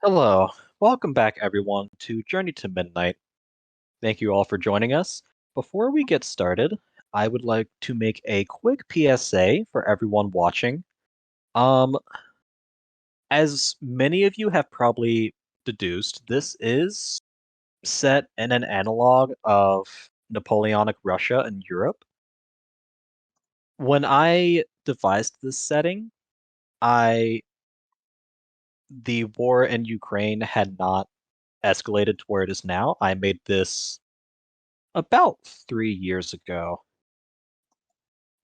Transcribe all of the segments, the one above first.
Hello. Welcome back, everyone, to Journey to Midnight. Thank you all for joining us. Before we get started, I would like to make a quick PSA for everyone watching. Um, as many of you have probably deduced, this is set in an analog of Napoleonic Russia and Europe. When I devised this setting, I the war in Ukraine had not escalated to where it is now. I made this about 3 years ago.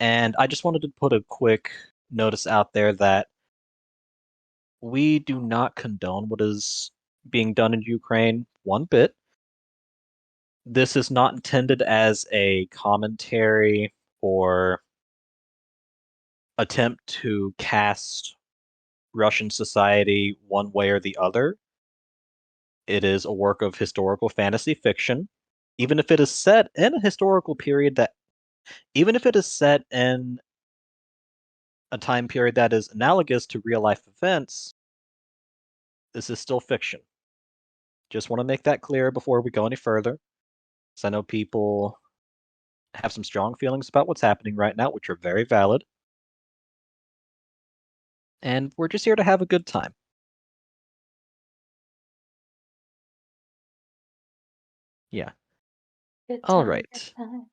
And I just wanted to put a quick notice out there that we do not condone what is being done in Ukraine one bit. This is not intended as a commentary or attempt to cast Russian society one way or the other. It is a work of historical fantasy fiction. Even if it is set in a historical period that, even if it is set in a time period that is analogous to real life events, this is still fiction. Just want to make that clear before we go any further, because I know people have some strong feelings about what's happening right now, which are very valid. And we're just here to have a good time. Yeah. Good All time, right. good time.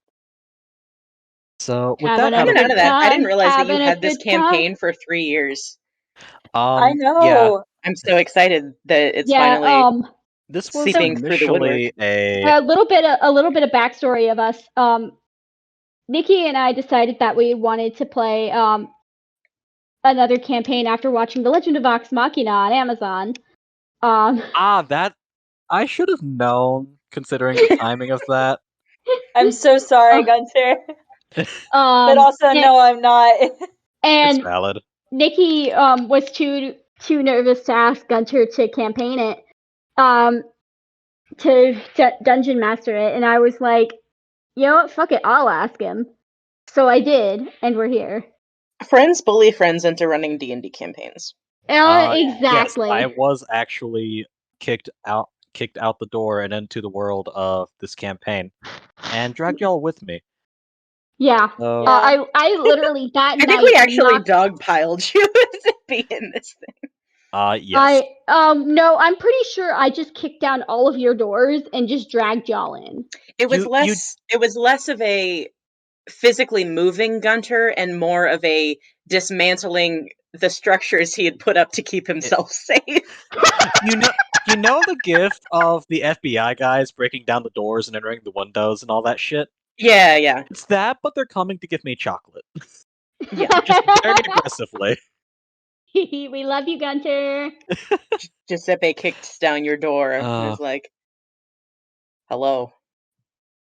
So with Having that a out of Coming the out of good that, way, I didn't time, realize that you having a had this good time. campaign for 3 years. I yeah, know. I'm so excited that it's Yeah, finally this was seeping through the woodwork. initially a a little bit of backstory of us. Nikki and I decided that we wanted to play another campaign after watching The Legend of Vox Machina on Amazon. that I should have known considering the timing of that. I'm so sorry, uh, Gunter. But um, also, and, no, I'm not. It's and valid. Nikki was too nervous to ask Gunter to campaign it, to dungeon master it, and I was like, you know what, fuck it, I'll ask him. So I did, and we're here. Friends bully friends into running D&D campaigns. Yes, Exactly. I was actually kicked out the door and into the world of this campaign, and dragged y'all with me. Yeah. So I literally that I think night we actually knocked. dogpiled you to be in this thing. yes. No, I'm pretty sure I just kicked down all of your doors and just dragged y'all in. It was You less of a physically moving Gunter and more of a dismantling the structures he had put up to keep himself safe. you know the gift of the FBI guys breaking down the doors and entering the windows and all that shit? Yeah. It's that, but they're coming to give me chocolate. Yeah. Just very aggressively. We love you, Gunter. Giuseppe kicked down your door and Uh, was like, hello.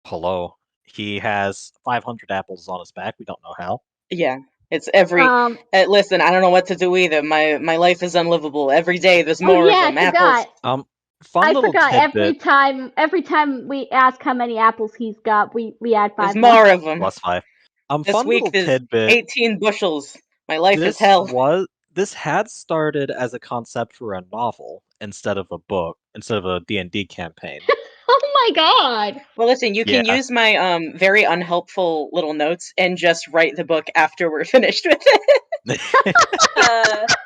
hello. He has 500 apples on his back. We don't know how. Yeah. It's every listen, I don't know what to do either. My life is unlivable. Every day there's Oh more of yeah, them. I Apples. forgot. Fun I little forgot. tidbit. Every time we ask how many apples he's got, we add There's 5 more. more of them. Plus 5. This Fun week little there's tidbit. 18 bushels. My life is hell. This had started as a concept for a novel instead of a book, instead of a D&D campaign. Oh my god. Well, listen, you can Yeah. use my very unhelpful little notes and just write the book after we're finished with it.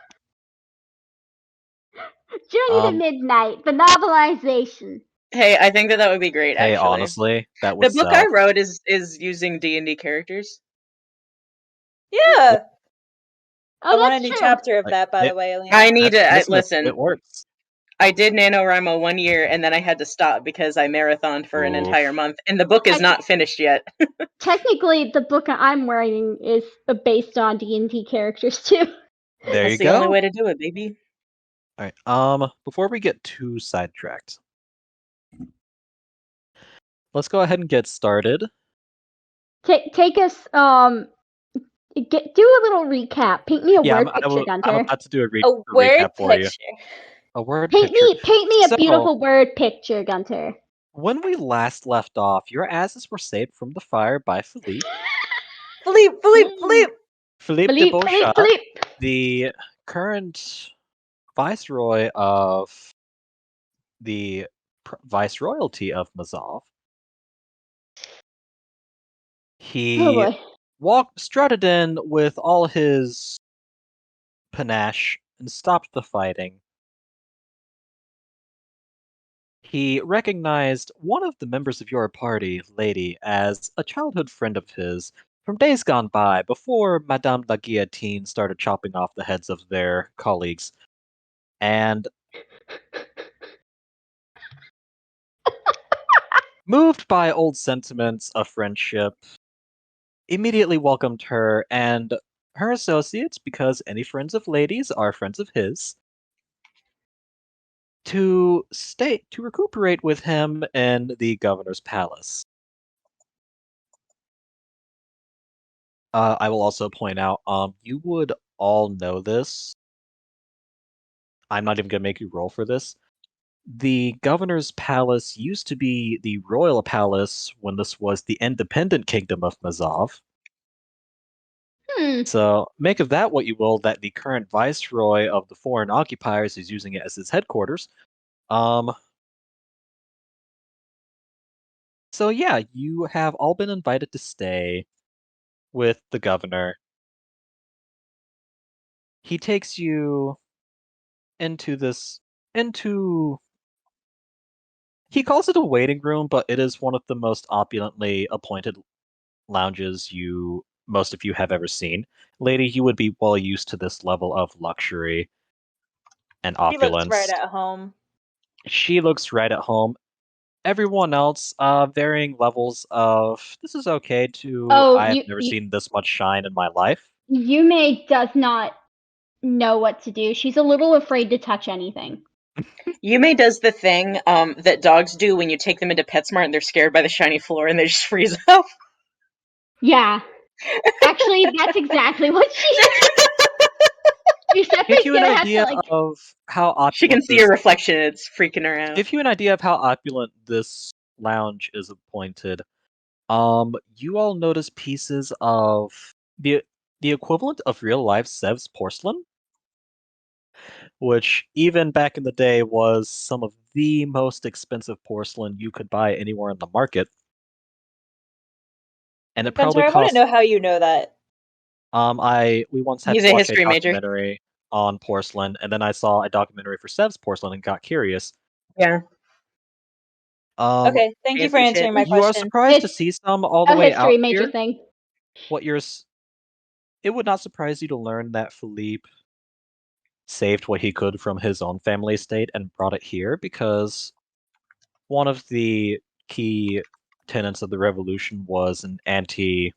Journey to Midnight, the novelization. Hey, I think that would be great, Hey, actually. honestly, that would The book I sell. wrote is using D&D characters. Yeah. I Oh, want a that's new true. chapter of that, by the way, Alina. I need to Listen, listen. it works. I did NaNoWriMo 1 year and then I had to stop because I marathoned for an entire month and the book is not finished yet. Technically, the book I'm writing is based on D&D characters too. There That's you the go. only way to do it, baby. All right. Before we get too sidetracked, let's go ahead and get started. Take us. Do a little recap. Paint me a word picture, I'm Gunter. about to do a word recap for you. picture. A word Paint picture. me a So, beautiful word picture, Gunter. when we last left off, your asses were saved from the fire by Phillipe. Phillipe! Phillipe de Beauchat, Phillipe. the current viceroy of the viceroyalty of Mazov. He strutted in with all his panache and stopped the fighting. He recognized one of the members of your party, Lady, as a childhood friend of his from days gone by before Madame la Guillotine started chopping off the heads of their colleagues. And moved by old sentiments of friendship, immediately welcomed her and her associates, because any friends of Lady's are friends of his, to recuperate with him in the governor's palace. I will also point out, you would all know this. I'm not even gonna make you roll for this. The governor's palace used to be the royal palace when this was the independent kingdom of Mazov. So make of that what you will, that the current viceroy of the foreign occupiers is using it as his headquarters. So yeah, you have all been invited to stay with the governor. He takes you into he calls it a waiting room, but it is one of the most opulently appointed lounges most of you have ever seen. Lady, you would be well used to this level of luxury and She looks opulence. right at home. She looks right at home. Everyone else, varying levels of this is okay to I've never seen this much shine in my life. Yume does not know what to do. She's a little afraid to touch anything. Yume does the thing that dogs do when you take them into PetSmart and they're scared by the shiny floor and they just freeze up. Yeah. Actually, that's exactly what she Give you an idea of how opulent she can see her reflection and it's freaking her out. Give you an idea of how opulent this lounge is appointed. You all notice pieces of the equivalent of real life Sev's porcelain, which even back in the day was some of the most expensive porcelain you could buy anywhere in the market. And it probably Gunter, I want to know how you know that. We once had He's to a watch a history major. documentary on porcelain, and then I saw a documentary for Sev's porcelain and got curious. Yeah. Okay, thank you for answering my question. You are surprised to see some all the way out history major here. Thing. It would not surprise you to learn that Phillipe saved what he could from his own family estate and brought it here because one of the key tenets of the revolution was an anti-upper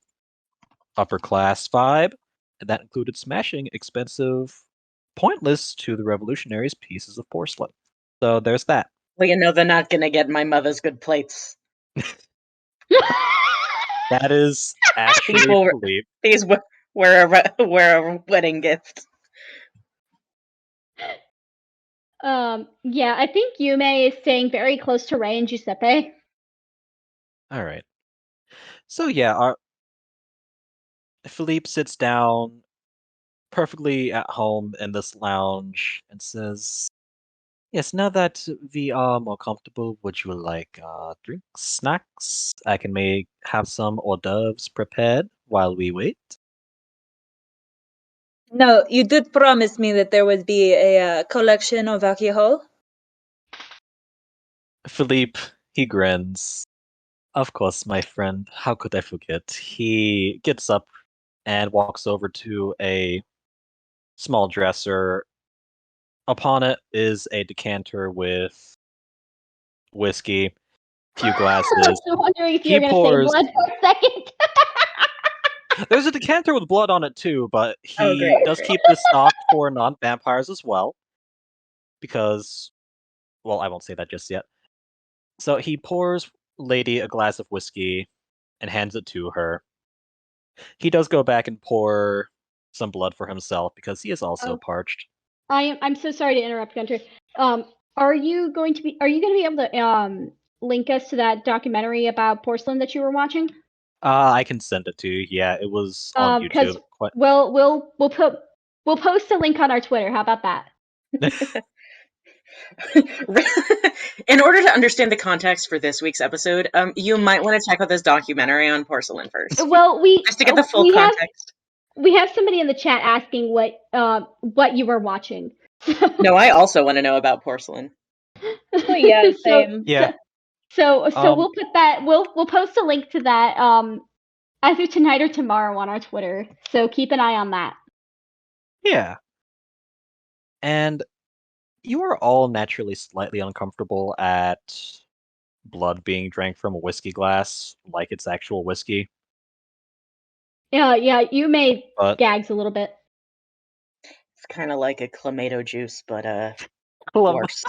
class vibe, and that included smashing expensive, pointless to the revolutionaries pieces of porcelain. So there's that. Well, you know they're not gonna get my mother's good plates. That is actually Phillipe. These were a wedding gift. Yeah, I think Yume is staying very close to Ray and Giuseppe. All right. So yeah, Phillipe sits down perfectly at home in this lounge and says, "Yes, now that we are more comfortable, would you like drinks, snacks? I can have some hors d'oeuvres prepared while we wait." No, you did promise me that there would be a collection of alcohol. Phillipe, he grins. "Of course, my friend. How could I forget?" He gets up and walks over to a small dresser. Upon it is a decanter with whiskey, few glasses. I was wondering if you were going to say blood for a second. There's a decanter with blood on it too, but he does keep this stocked for non-vampires as well. Because, well, I won't say that just yet. So he pours Lady a glass of whiskey and hands it to her. He does go back and pour some blood for himself because he is also parched. I'm so sorry to interrupt, Gunter. Are you going to be able to link us to that documentary about porcelain that you were watching? I can send it to you. Yeah, it was on YouTube. We'll post a link on our Twitter. How about that? In order to understand the context for this week's episode, you might want to check out this documentary on porcelain first, Well, just to get the full context. We have somebody in the chat asking what you were watching. No, I also want to know about porcelain. Oh yeah, same. Yeah. So we'll put that. We'll post a link to that either tonight or tomorrow on our Twitter. So keep an eye on that. Yeah. And you are all naturally slightly uncomfortable at blood being drank from a whiskey glass, like it's actual whiskey. Yeah, you made But gags a little bit. It's kind of like a clamato juice, but Plum. worse.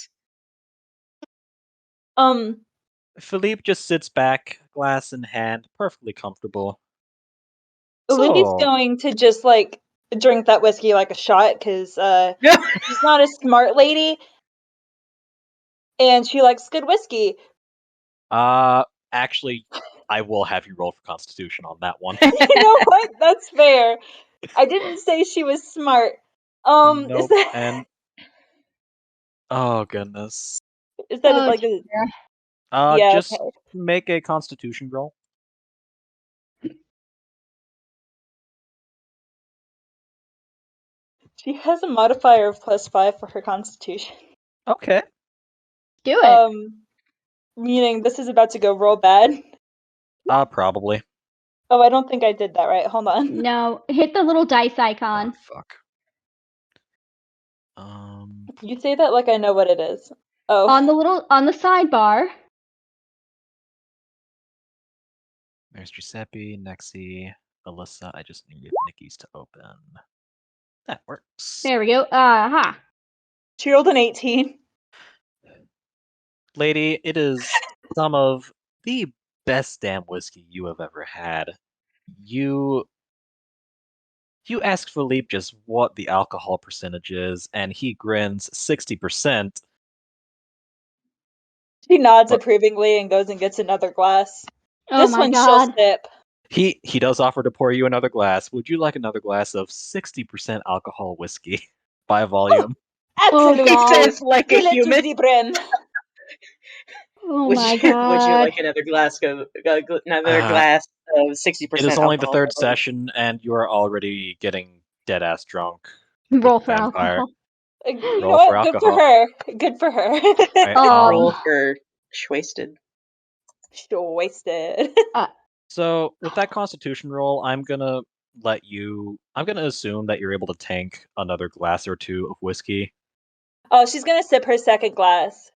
Philippe just sits back, glass in hand, perfectly comfortable. Lindy's So, going to just like drink that whiskey like a shot because she's not a smart lady, and she likes good whiskey. actually, I will have you roll for Constitution on that one. You know what? That's fair. I didn't say she was smart. Nope. Is that And oh goodness. is that Oh, like a dear. yeah? Just Okay. make a Constitution roll. She has a modifier of +5 for her Constitution. Okay. Do it. Meaning this is about to go real bad. Probably. Oh, I don't think I did that right. Hold on. No, hit the little dice icon. Oh, fuck. You say that like I know what it is. Oh. On the sidebar. There's Giuseppe, Nexi, Alyssa. I just need Nikki's to open. That works. There we go. Aha. She rolled an 18. Lady, it is some of the best damn whiskey you have ever had. You ask Philippe just what the alcohol percentage is, and he grins 60%. She nods But- approvingly and goes and gets another glass. Oh This my one god. she'll sip. He does offer to pour you another glass. Would you like another glass of 60% alcohol whiskey by volume? Absolutely. God. He says like a Fill it to human. the brim. Oh Would my you, god. would you like another glass of 60% It is only the alcohol? third session, and you are already getting dead ass drunk. Roll with for vampire. alcohol. You know Roll for what? Good for alcohol. her. Good for her. Right, Roll for wasted. She'll wasted. So with that Constitution roll, I'm gonna assume that you're able to tank another glass or two of whiskey. Oh, she's gonna sip her second glass.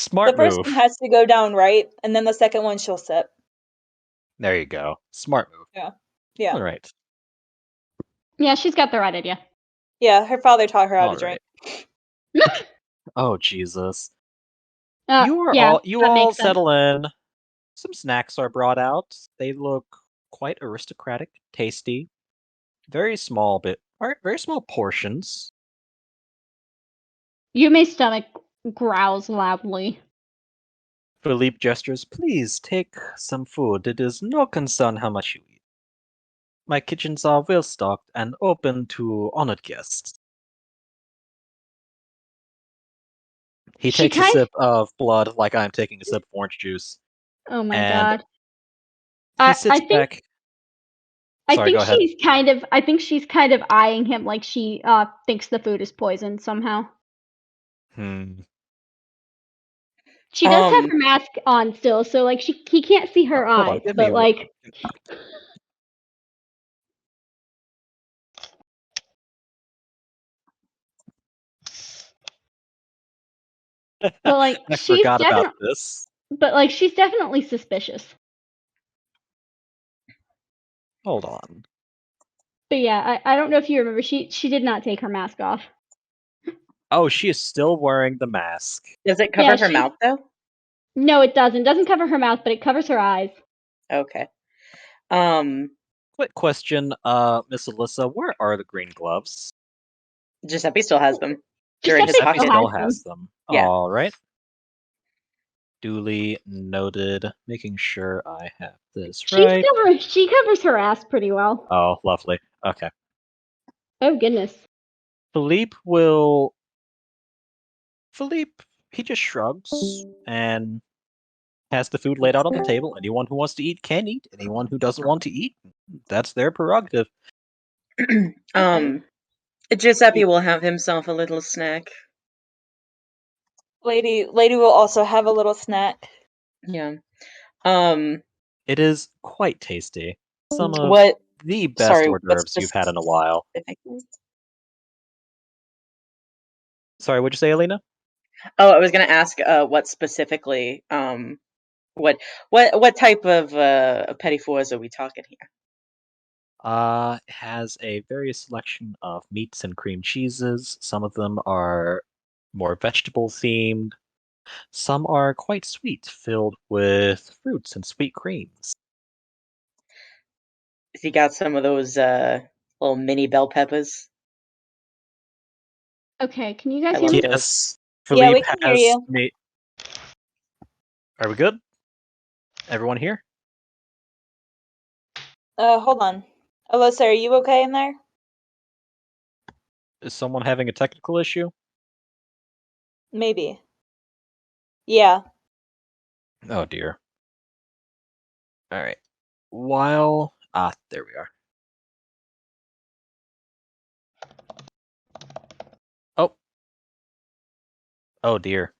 Smart The first move. one has to go down right, and then the second one she'll sip. There you go. Smart move. Yeah. All right. Yeah, she's got the right idea. Yeah, her father taught her how All to drink. Oh Jesus. Yeah, You that all makes sense. settle in. Some snacks are brought out. They look quite aristocratic, tasty. Very small portions. Yume's stomach growls loudly. Philippe gestures, please take some food. It is no concern how much you eat. My kitchens are well stocked and open to honored guests. He She takes a kind- sip of blood like I'm taking a sip of orange juice. Oh my And god. he sits back. Sorry, go ahead. I think she's kind of eyeing him like she thinks the food is poisoned somehow. She does have her mask on still, so like he can't see her Hold on, eyes, give me but a like but like I she's forgot about definitely this. but like she's definitely suspicious. Hold on. But yeah, I don't know if you remember, she did not take her mask off. Oh, she is still wearing the mask. Does it cover her mouth though? No, it doesn't. It doesn't cover her mouth, but it covers her eyes. Okay. Quick question, Miss Alyssa, where are the green gloves? Giuseppe still has them. They're in his Giuseppe pocket. Still has them. Yeah. All right. Duly noted. Making sure I have this right. She covers her ass pretty well. Oh, lovely. Okay. Oh goodness. Philippe will Philippe, he just shrugs and has the food laid out on the table. Anyone who wants to eat can eat. Anyone who doesn't want to eat, that's their prerogative. Giuseppe will have himself a little snack. Lady will also have a little snack. Yeah. It is quite tasty. Some of What? the best Sorry, hors d'oeuvres you've had in a while. Sorry, what'd you say, Alina? Oh, I was gonna ask what specifically what type of petit fours are we talking here? Has a various selection of meats and cream cheeses. Some of them are more vegetable themed. Some are quite sweet, filled with fruits and sweet creams. Has he got some of those little mini bell peppers? Okay, can you guys I hear love me? those. Yes, Yeah, we Philippe can hear has you. made. Are we good? Everyone here? Hold on. Alyssa, are you okay in there? Is someone having a technical issue? Maybe. Yeah. Oh dear. All right. While there we are. Oh. Oh dear.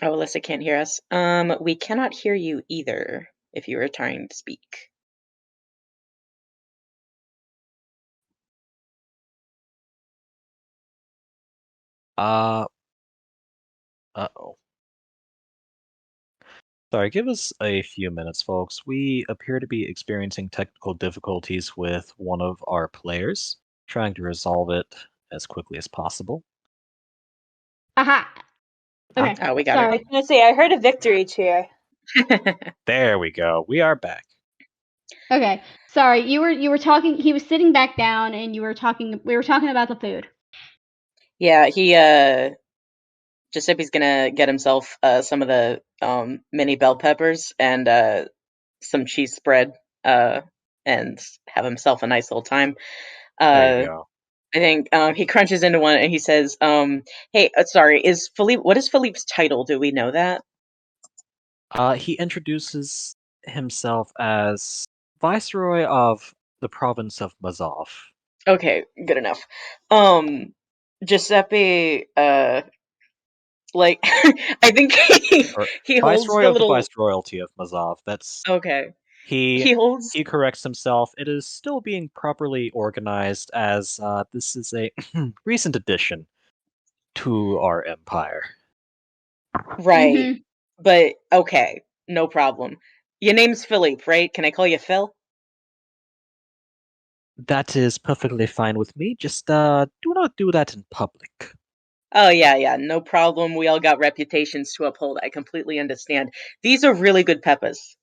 Oh, Alyssa can't hear us. We cannot hear you either if you were trying to speak. Uh. Uh-oh. Sorry, give us a few minutes, folks. We appear to be experiencing technical difficulties with one of our players, trying to resolve it as quickly as possible. Aha. Okay. Oh, we got I Sorry. was gonna say I heard a victory cheer. her. There we go. We are back. Okay. Sorry. You were talking. He was sitting back down, and you were talking. We were talking about the food. Yeah, Giuseppe's gonna get himself some of the mini bell peppers and some cheese spread and have himself a nice little time. There you Uh, go. I think he crunches into one and he says, "Hey, sorry, is Philippe? What is Philippe's title? Do we know that?" He introduces himself as Viceroy of the province of Mazov. Okay, good enough. Giuseppe, like, I think Or he holds Viceroy the of the little. Viceroyalty of Mazov. That's Okay, he he holds. he corrects himself. It is still being properly organized as this is a recent addition to our empire. Right. Mm-hmm. But okay, no problem. Your name's Philippe, right? Can I call you Phil? That is perfectly fine with me. Just do not do that in public. Oh yeah, no problem. We all got reputations to uphold. I completely understand. These are really good peppers.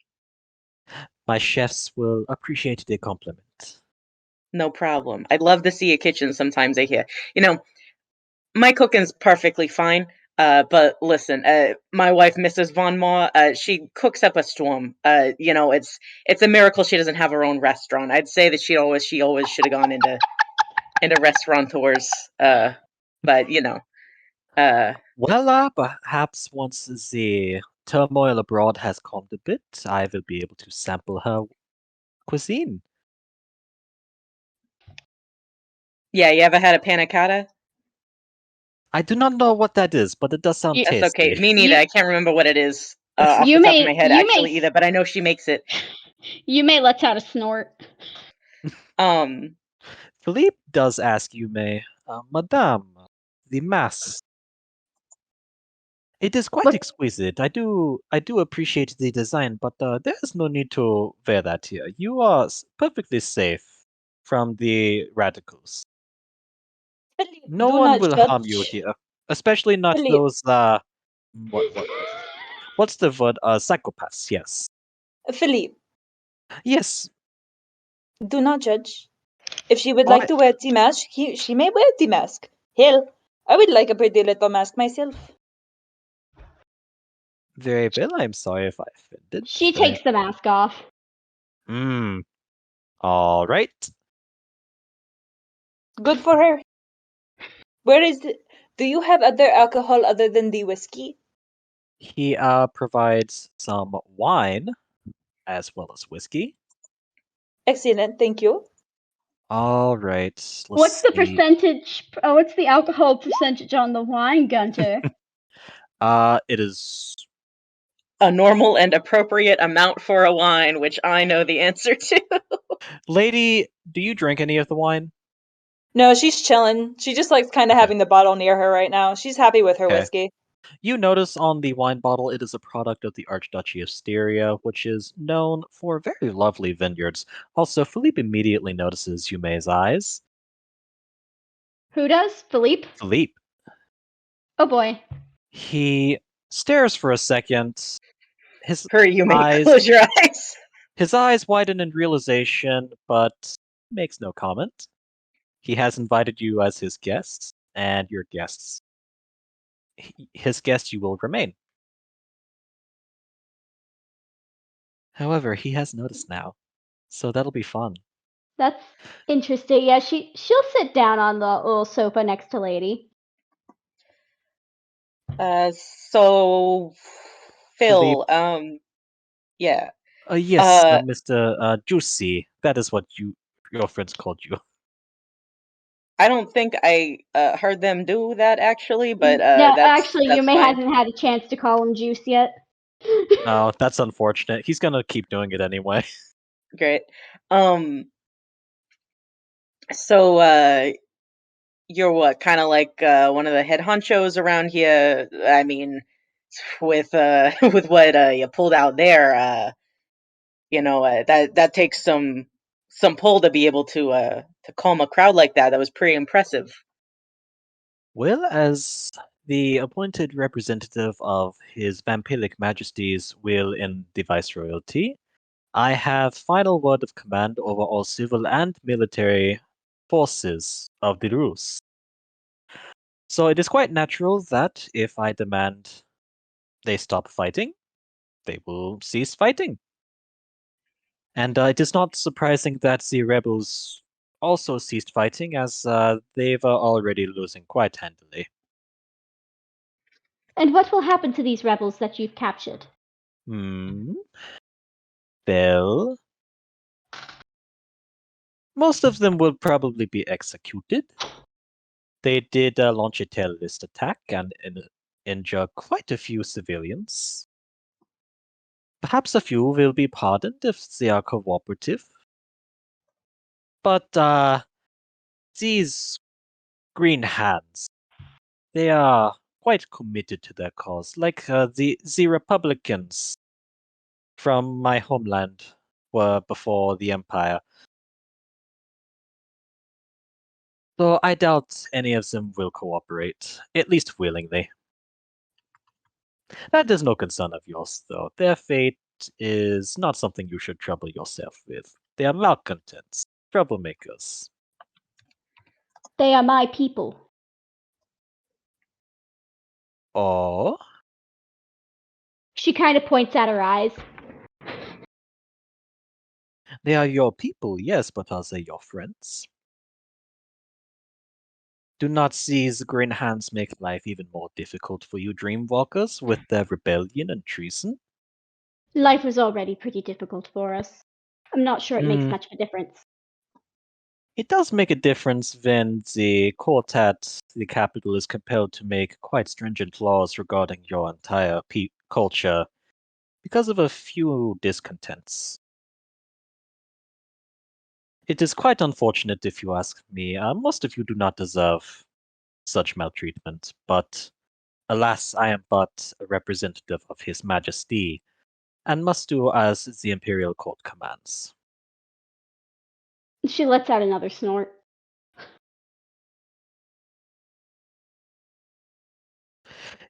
My chefs will appreciate the compliment. No problem. I'd love to see a kitchen sometimes, I hear. You know, my cooking's perfectly fine. But listen, my wife, Mrs. Von Ma, she cooks up a storm. It's a miracle she doesn't have her own restaurant. I'd say that she always should have gone into restaurateurs. But uh, Well, perhaps once the turmoil abroad has calmed a bit, I will be able to sample her cuisine. yeah, you ever had a panna cotta? I do not know what that is, but it does sound That's okay. tasty. Me neither. You I can't remember what it is off you the top of my may head you actually may either, but I know she makes it. you may let out a snort. Um, Philippe does ask you, May, Madame, the mass. It is quite What? exquisite. I do appreciate the design, but there is no need to wear that here. You are perfectly safe from the radicals. Philip, No do one not will harm you judge. here, especially not Philip, those what's the word? Psychopaths. Yes, Philip, yes. do not judge. If she would like I to wear the mask, she may wear the mask. Hell, I would like a pretty little mask myself. very well. I'm sorry if I offended. She takes the mask off. Hmm. All right. Good for her. Where is the Do you have other alcohol other than the whiskey? He provides some wine as well as whiskey. Excellent, thank you. All right, What's let's the see. percentage? What's the alcohol percentage on the wine, Gunter? It is. A normal and appropriate amount for a wine, which I know the answer to. Lady, do you drink any of the wine? No, she's chilling. She just likes kind of Okay. having the bottle near her right now. She's happy with her Okay. whiskey. You notice on the wine bottle it is a product of the Archduchy of Styria, which is known for very lovely vineyards. Also, Philippe immediately notices Yume's eyes. Who does? Phillipe? Philippe. Oh boy. He stares for a second. His Hurry, you may eyes close your eyes. His eyes widen in realization, but makes no comment. He has invited you as his guests, and your guests. His guest you will remain. However, he has noticed now, so that'll be fun. That's interesting. Yeah, she'll sit down on the little sofa next to Lady. So Philippe, Phil, yeah. yes, Mr. Juicy. That is what your friends called you. I don't think I heard them do that actually, but No, that's actually, that's Yume fine. hasn't had a chance to call him Juice yet. Oh, that's unfortunate. He's gonna keep doing it anyway. Great. Um, so you're what, kind of like one of the head honchos around here. I mean, with with what you pulled out there, that takes some pull to be able to calm a crowd like that. That was pretty impressive. Well, as the appointed representative of His Vampiric Majesty's will in the Viceroyalty, I have final word of command over all civil and military forces of the Rus. So it is quite natural that if I demand they stop fighting, they will cease fighting. And it is not surprising that the rebels also ceased fighting, as they were already losing quite handily. And what will happen to these rebels that you've captured? Hmm. Well, most of them will probably be executed. They did launch a terrorist attack and injure quite a few civilians. Perhaps a few will be pardoned if they are cooperative. But these green hands, they are quite committed to their cause, like the Republicans from my homeland were before the Empire. So I doubt any of them will cooperate, at least willingly. That is no concern of yours, though. Their fate is not something you should trouble yourself with. They are malcontents, troublemakers. They are my people. Or She kind of points at her eyes. they are your people, yes, but are they your friends? Do not these green hands make life even more difficult for you dreamwalkers with their rebellion and treason? Life was already pretty difficult for us. I'm not sure it makes Hmm. much of a difference. It does make a difference when the court at the capital is compelled to make quite stringent laws regarding your entire culture because of a few discontents. It is quite unfortunate if you ask me. Most of you do not deserve such maltreatment, but alas, I am but a representative of His Majesty and must do as the Imperial Court commands. She lets out another snort.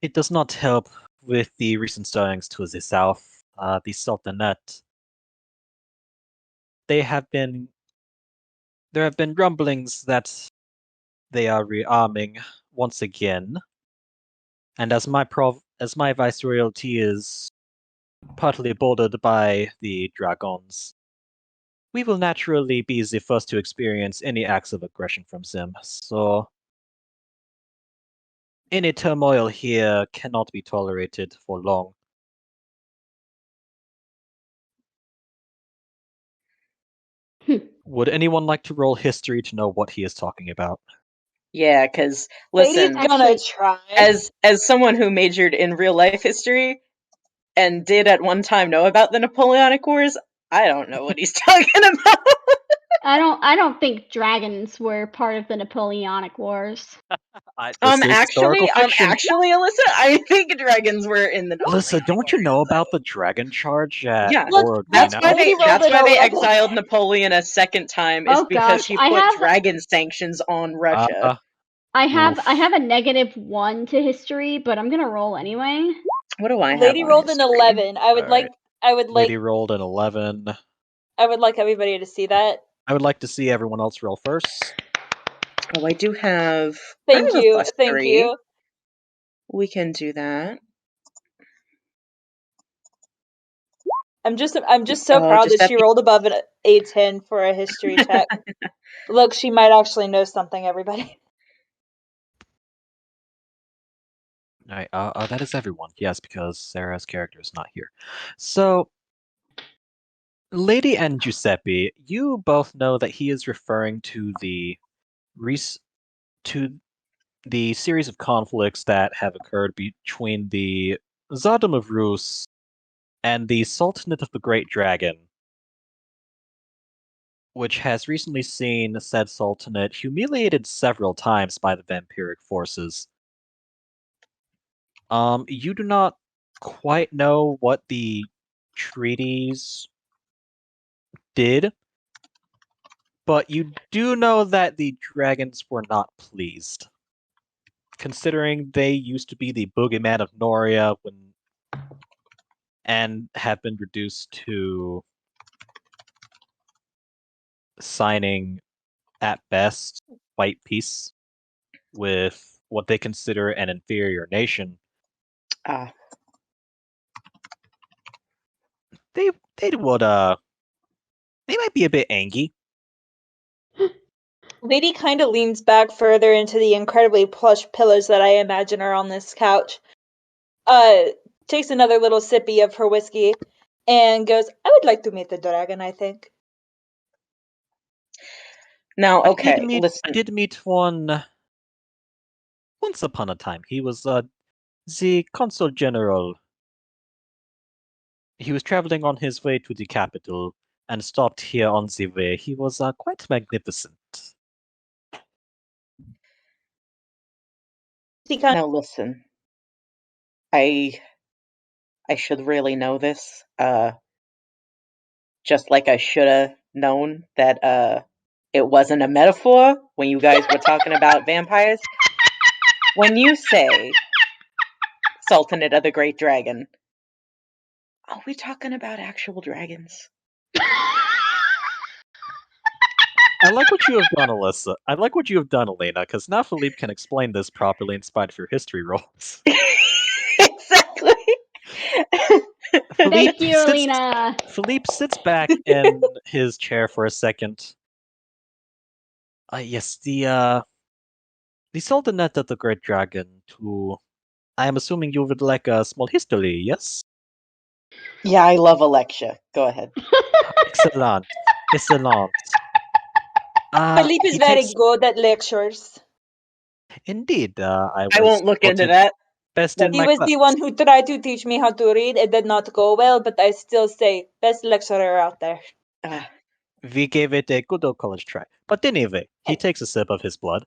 It does not help with the recent stirrings to the south. The Sultanate. They have been. There have been rumblings that they are rearming once again, and as my viceroyalty is partly bordered by the dragons, we will naturally be the first to experience any acts of aggression from them. So Any turmoil here cannot be tolerated for long. Would anyone like to roll history to know what he is talking about? Yeah, because Lady's listen, gonna try. as someone who majored in real life history and did at one time know about the Napoleonic Wars, I don't know what he's talking about. I don't think dragons were part of the Napoleonic Wars. This is Actually, historical fiction. Alyssa, I think dragons were in the Alyssa, Napoleonic don't you Wars, know though. about the dragon charge at Yeah, Look, that's Borodino? why Lady rolled that's an why they 11. exiled Napoleon a second time, is Oh because gosh, he put dragon sanctions on Russia. I Oof. have a -1 to history, but I'm gonna roll anyway. What do I have Lady on rolled an history? 11. I would Alright. like Lady rolled an 11. I would like everybody to see that. I would like to see everyone else roll first. Oh, I do have. Thank I have you. a Thank +3. you. We can do that. I'm just so proud that she Giuseppe. rolled above an A10 for a history check. Look, she might actually know something, everybody. Alright, that is everyone. Yes, because Sarah's character is not here. So, Lady and Giuseppe, you both know that he is referring to to the series of conflicts that have occurred between the Tsardom of Rus and the Sultanate of the Great Dragon, which has recently seen said sultanate humiliated several times by the vampiric forces. You do not quite know what the treaties did, but you do know that the dragons were not pleased, considering they used to be the boogeyman of Noria and have been reduced to signing, at best, white peace with what they consider an inferior nation. Ah, They would they might be a bit angry. Lady kind of leans back further into the incredibly plush pillows that I imagine are on this couch. Takes another little sippy of her whiskey and goes, I would like to meet the dragon, I think. now, I okay, did listen. meet one once upon a time. He was the consul general. He was traveling on his way to the capital and stopped here on the way. He was quite magnificent. He kind Now, listen. I should really know this. Just like I should have known that it wasn't a metaphor when you guys were talking about vampires. When you say Sultanate of the Great Dragon, are we talking about actual dragons? I like what you have done, Alyssa. I like what you have done, Elena, because now Philippe can explain this properly in spite of your history rolls. Exactly. Philippe Thank you, Alina. Philippe sits back in his chair for a second. Yes, the Sultanate of the Great Dragon. I am assuming you would like a small history, yes? Yeah, I love Alexia. Go ahead. Excellent, excellent. Philippe is He very takes good at lectures. indeed. I I was won't look into voted that. best in That's He my was class. the one who tried to teach me how to read. It did not go well, but I still say best lecturer out there. uh, We gave it a good old college try. But anyway, he takes a sip of his blood.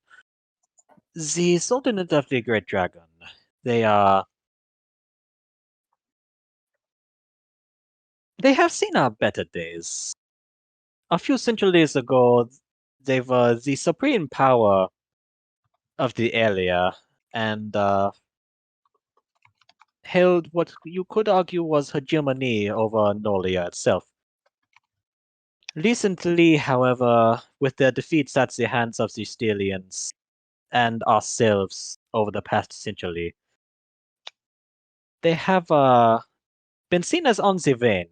The Sultanate of the Great Dragon. They they have seen our better days. A few centuries ago, they were the supreme power of the area and held what you could argue was hegemony over Nolia itself. Recently, however, with their defeats at the hands of the Stylians and ourselves over the past century, they have been seen as on the wane.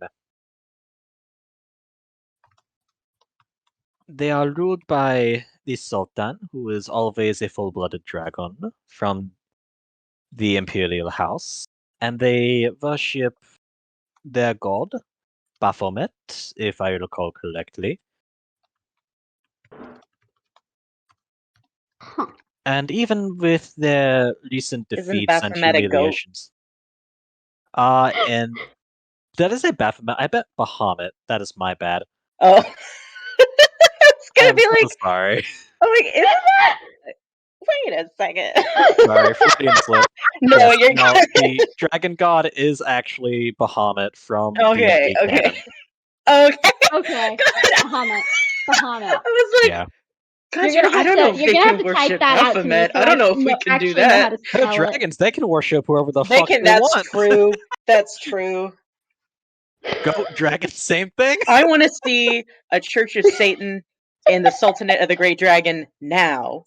They are ruled by the Sultan, who is always a full-blooded dragon from the imperial house, and they worship their god, Baphomet, if I recall correctly. Huh. And even with their recent Isn't defeats and Baphomet a goat? humiliations. And that is a Baphomet. I bet Bahamut. That is my bad. Oh. It's gonna I'm be so like, sorry. oh, like, isn't that? Wait a second. Sorry, Freudian slip. No, Yes, you're no, good. the dragon god is actually Bahamut from Okay, D&D okay. canon. Okay. Okay. Bahamut. Bahamut. I was like, Yeah. guys, You're gonna I have don't to know if you're they gonna have can to type worship that out to me Baphomet. so I don't know if we no, can do actually know how that. to They're spell it. dragons. They can worship whoever the They fuck can. they That's want. true. That's true. Goat, dragon, same thing. I want to see a Church of Satan in the Sultanate of the Great Dragon now.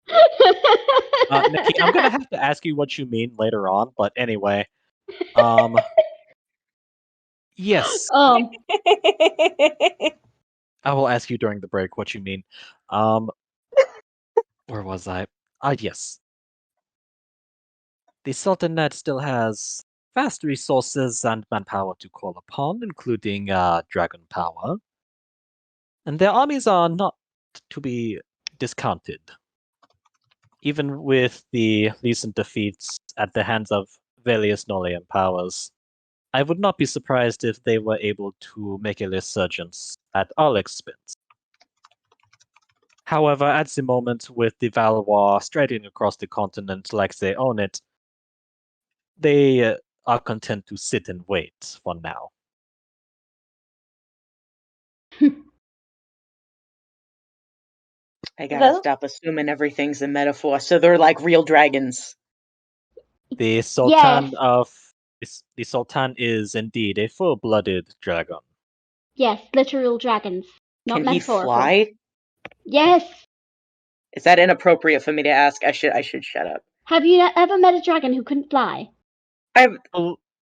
Nikki, I'm gonna have to ask you what you mean later on, but anyway. Yes, I will ask you during the break what you mean. Where was I? Yes. The Sultanate still has vast resources and manpower to call upon, including dragon power. And their armies are not to be discounted. Even with the recent defeats at the hands of various Norlian powers, I would not be surprised if they were able to make a resurgence at our expense. However, at the moment, with the Valois striding across the continent like they own it, they are content to sit and wait for now. I gotta stop assuming everything's a metaphor. So they're like real dragons. The Sultan Yes. of the Sultan is indeed a full-blooded dragon. Yes, literal dragons. Not Can he metaphorical. fly? Yes. Is that inappropriate for me to ask? I should shut up. Have you ever met a dragon who couldn't fly?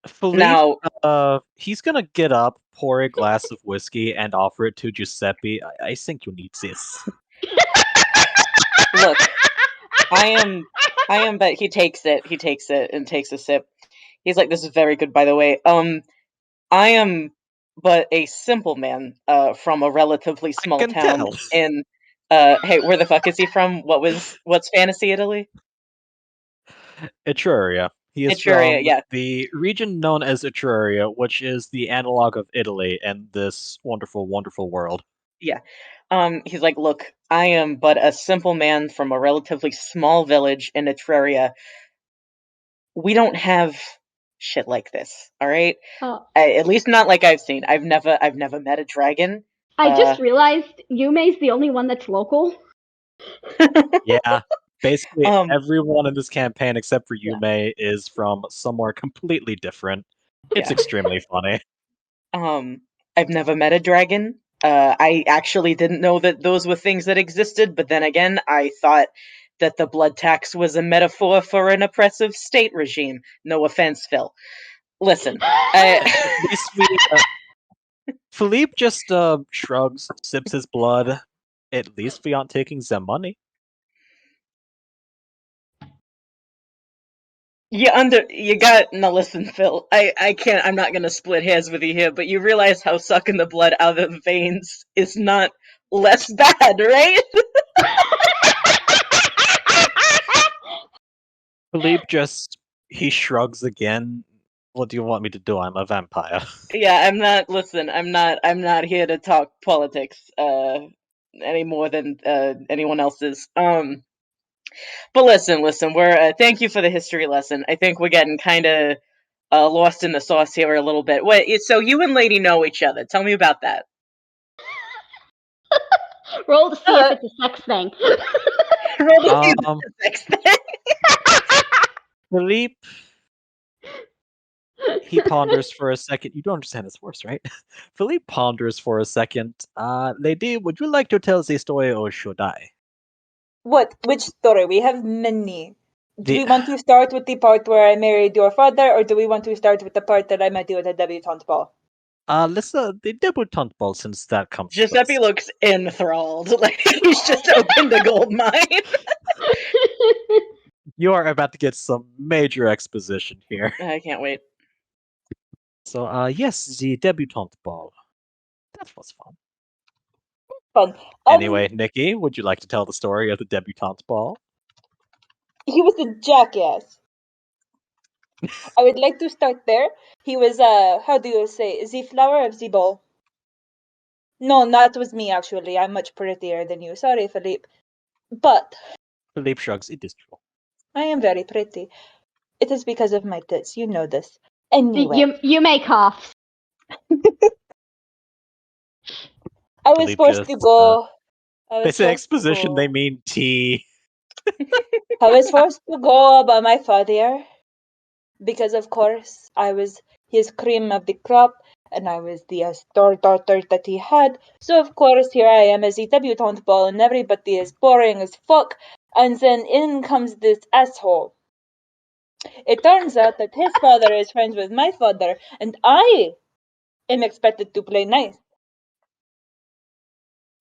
Phillipe, Now, he's gonna get up, pour a glass of whiskey, and offer it to Giuseppe. I think you need this. look, I am, but he takes it and takes a sip. He's like, this is very good, by the way. I am but a simple man, from a relatively small can town tell. in, hey, where the fuck is he from? What's Fantasy Italy? Etruria. He is Etruria, from yeah. the region known as Etruria, which is the analog of Italy in this wonderful, wonderful world. Yeah. He's like, look, I am but a simple man from a relatively small village in Etruria. We don't have shit like this, all right? Oh, At least not like I've seen. I've never met a dragon. I just realized Yumei's the only one that's local. Yeah. Basically, Um, everyone in this campaign except for Yeah. Yume is from somewhere completely different. It's Yeah. extremely funny. I've never met a dragon. I actually didn't know that those were things that existed, but then again, I thought that the blood tax was a metaphor for an oppressive state regime. No offense, Phil. Listen, At least we. Philippe just shrugs, sips his blood. At least we aren't taking their money. now listen, Phil. I can't. I'm not gonna split hairs with you here, but you realize how sucking the blood out of the veins is not less bad, right? Philippe just he shrugs again. What do you want me to do? I'm a vampire. Yeah, I'm not. Listen, I'm not. I'm not here to talk politics. Any more than anyone else is. But listen. We're thank you for the history lesson. I think we're getting kind of lost in the sauce here a little bit. Wait, so you and Lady know each other? Tell me about that. Roll to see if it's a sex thing. Roll to see the sex thing. Philippe, he ponders for a second. You don't understand this verse, right? Philippe ponders for a second. Lady, would you like to tell the story or should I? What? Which story? We have many. Do The- we want to start with the part where I married your father, or do we want to start with the part that I met you at a debutante ball? Let's the debutante ball since that comes Giuseppe first. looks enthralled, like he's just opened a gold mine. You are about to get some major exposition here. I can't wait. So, yes, the debutante ball. That was fun. Fun. Anyway, Nikki, would you like to tell the story of the debutante ball? He was a jackass. I would like to start there. He was how do you say, the flower of the ball? No, that was me actually. I'm much prettier than you. Sorry, Philippe. But Phillipe shrugs. It is true. I am very pretty. It is because of my tits. You know this. Anyway, You make coughs. I was Phillipe forced to just. go. I They was say forced to exposition. go. They mean tea. I was forced to go by my father because, of course, I was his cream of the crop and I was the star daughter that he had. So, of course, here I am as a debutante ball and everybody is boring as fuck. And then in comes this asshole. It turns out that his father is friends with my father and I am expected to play nice.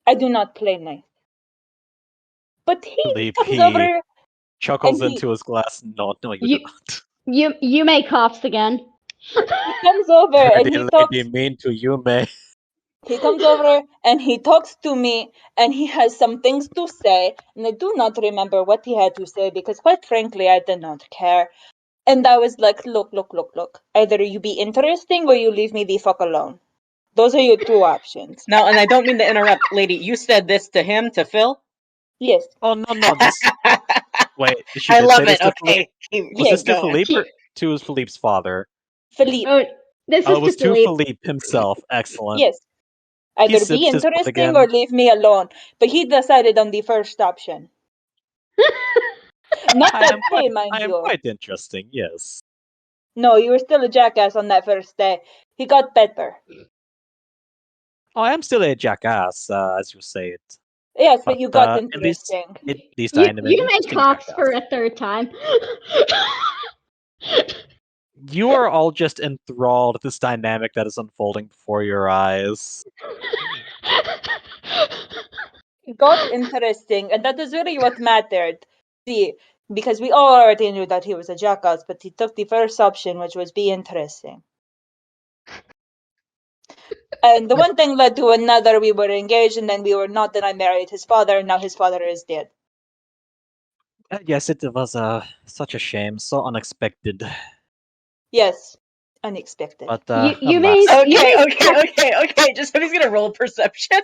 I do not play nice. But he Phillipe, comes he over chuckles and he into his glass. No, you You do not. you make coughs again. comes over and Pretty he lady talks. mean to you, May. He comes over and he talks to me and he has some things to say. And I do not remember what he had to say because, quite frankly, I did not care. And I was like, look. Either you be interesting or you leave me the fuck alone. Those are your two options. Now, and I don't mean to interrupt, lady. You said this to him, to Phil? Yes, Oh no, this. Wait, she I did say love this it. to Phillipe. Okay, keep Was this to going. Phillipe or to Philippe's father? Philippe. Oh, this Oh, was it to was to Philippe. Phillipe himself. Excellent. Yes, He either be sips his blood interesting or again. leave me alone. But he decided on the first option. Not that day, mind I am you. quite interesting. Yes. No, you were still a jackass on that first day. He got better. Oh, I am still a jackass, as you say it. Yes, but But you got at least, interesting. I am an You make interesting coughs for jackass. a third time. You are all just enthralled at this dynamic that is unfolding before your eyes. Got interesting, and that is really what mattered. See, because we all already knew that he was a jackass, but he took the first option, which was be interesting. And the one thing led to another. We were engaged, and then we were not. Then I married his father, and now his father is dead. Yes, it was such a shame, so unexpected. Yes, unexpected. But You made alas, you made Okay. Just somebody's gonna roll perception.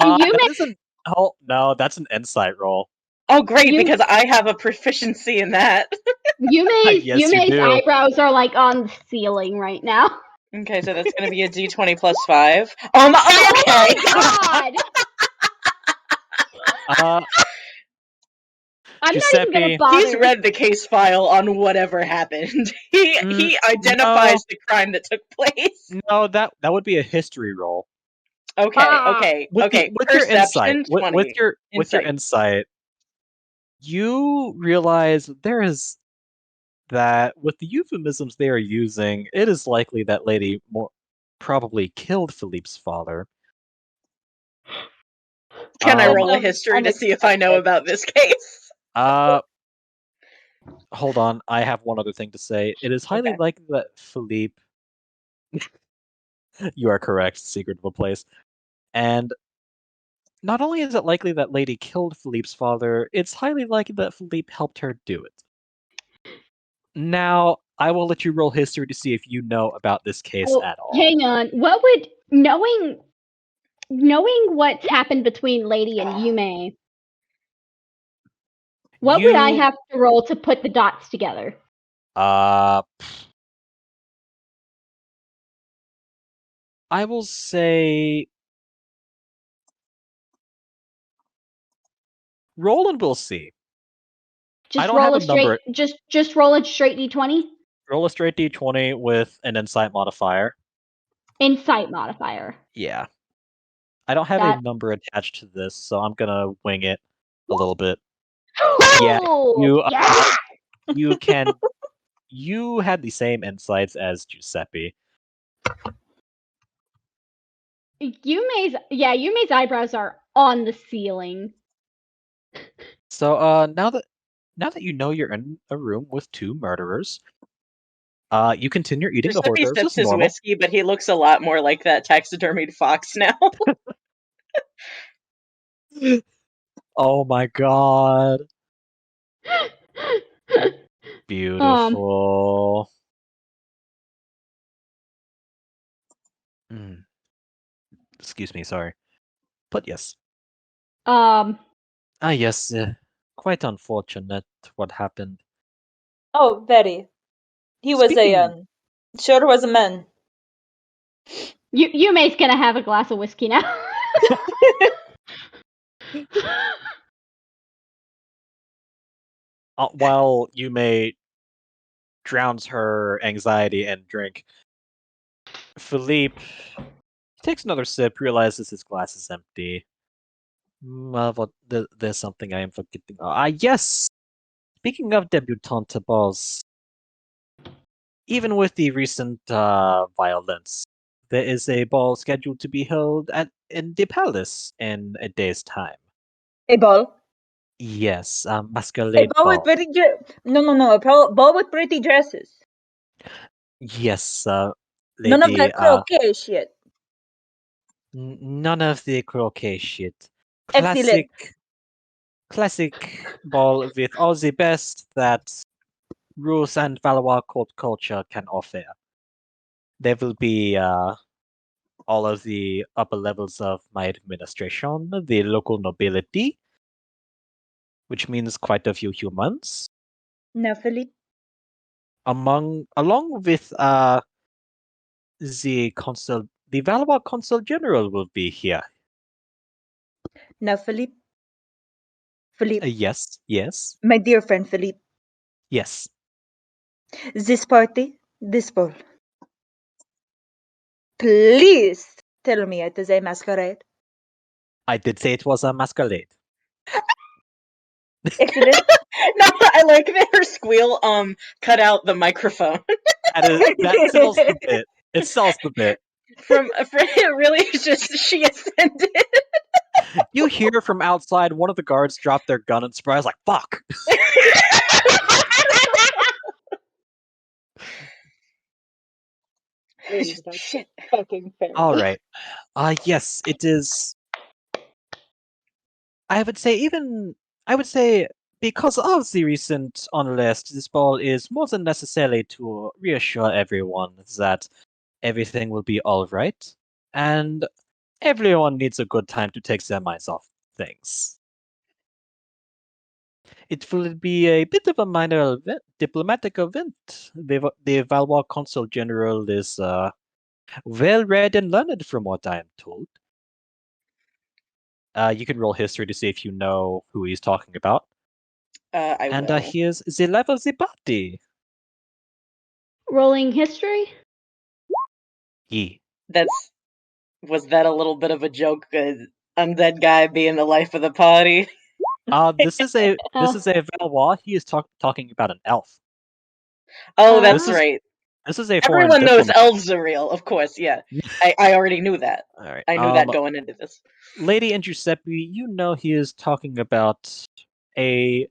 you that made isn't. Oh no, that's an insight roll. Oh, great, you because I have a proficiency in that. Yes, you May's do. eyebrows are like on the ceiling right now. Okay, so that's gonna be a d20 plus 5. Okay. Oh my god! Uh, I'm not even gonna Giuseppe. He's bother. read the case file on whatever happened. He No, identifies the crime that took place. no, that would be a history roll. Okay. With your insight, Perception 20. with your Insight. insight, you realize there is that with the euphemisms they are using, it is likely that lady more probably killed Philippe's father. Can I That roll a sounds history to see if I know unexpected. about this case? Uh, hold on, I have one other thing to say. It is highly Okay. likely that Philippe, you are correct, secret of a place, and not only is it likely that lady killed Philippe's father, it's highly likely that Philippe helped her do it. Now, I will let you roll history to see if you know about this case Oh, at all. hang on. What would knowing what's happened between Lady and Yume, what would I You, have to roll to put the dots together? I will say, roll and we'll see. I Just don't have roll a a straight number. just roll a straight d20 Roll a straight d20 with an insight modifier. insight modifier. Yeah. I don't have a That number attached to this, so I'm gonna wing it a little bit. Yeah, Oh, you yeah. you can you had the same insights as Giuseppe. Yume's eyebrows are on the ceiling. So now that you know you're in a room with two murderers, you continue eating the hors Giuseppe d'oeuvres sips as his normal. whiskey, but he looks a lot more like that taxidermied fox now. Oh my god. Beautiful. Mm. Excuse me, sorry. But yes. Yes, quite unfortunate what happened. Oh, very. He was Speaking, sure was a man. Yume's gonna have a glass of whiskey now. while Yume drowns her anxiety and drink, Philippe takes another sip, realizes his glass is empty. There's something I am forgetting. Yes! Speaking of debutante balls, even with the recent violence, there is a ball scheduled to be held in the palace in a day's time. A ball. Yes, A masquerade ball with ball. pretty no. A ball with pretty dresses. Yes, None of lady. that croquet shit. None of the croquet shit. Excellent. Classic ball with all the best that rules and Valois court culture can offer. There will be all of the upper levels of my administration, the local nobility, which means quite a few humans, Now, Philip. along with the Valois consul general will be here. Now, Philip. Philip. Yes, My dear friend Philip. yes. This party, this ball. Please tell me it is a masquerade. I did say it was a masquerade. Excellent. No, I like that her squeal cut out the microphone. That sells the bit. It sells the bit. From it really is just she ascended. You hear from outside one of the guards drop their gun and surprise, like, fuck! Shit. Fucking fair. Alright. Yes, it is. I would say because of the recent unrest, this ball is more than necessary to reassure everyone that everything will be alright. And everyone needs a good time to take their minds off things. It will be a bit of a minor diplomatic event. The Valois Consul General is well read and learned, from what I am told. You can roll history to see if you know who he's talking about. I And will. here's the level of the party. Rolling history? Ye. Was that a little bit of a joke? Undead guy being the life of the party. This is a Valois. He is talking about an elf. Oh, This that's is right. this is a foreign Everyone knows diplomat. elves are real, of course. Yeah, I already knew that. All right. I knew that going into this. Lady and Giuseppe, you know he is talking about a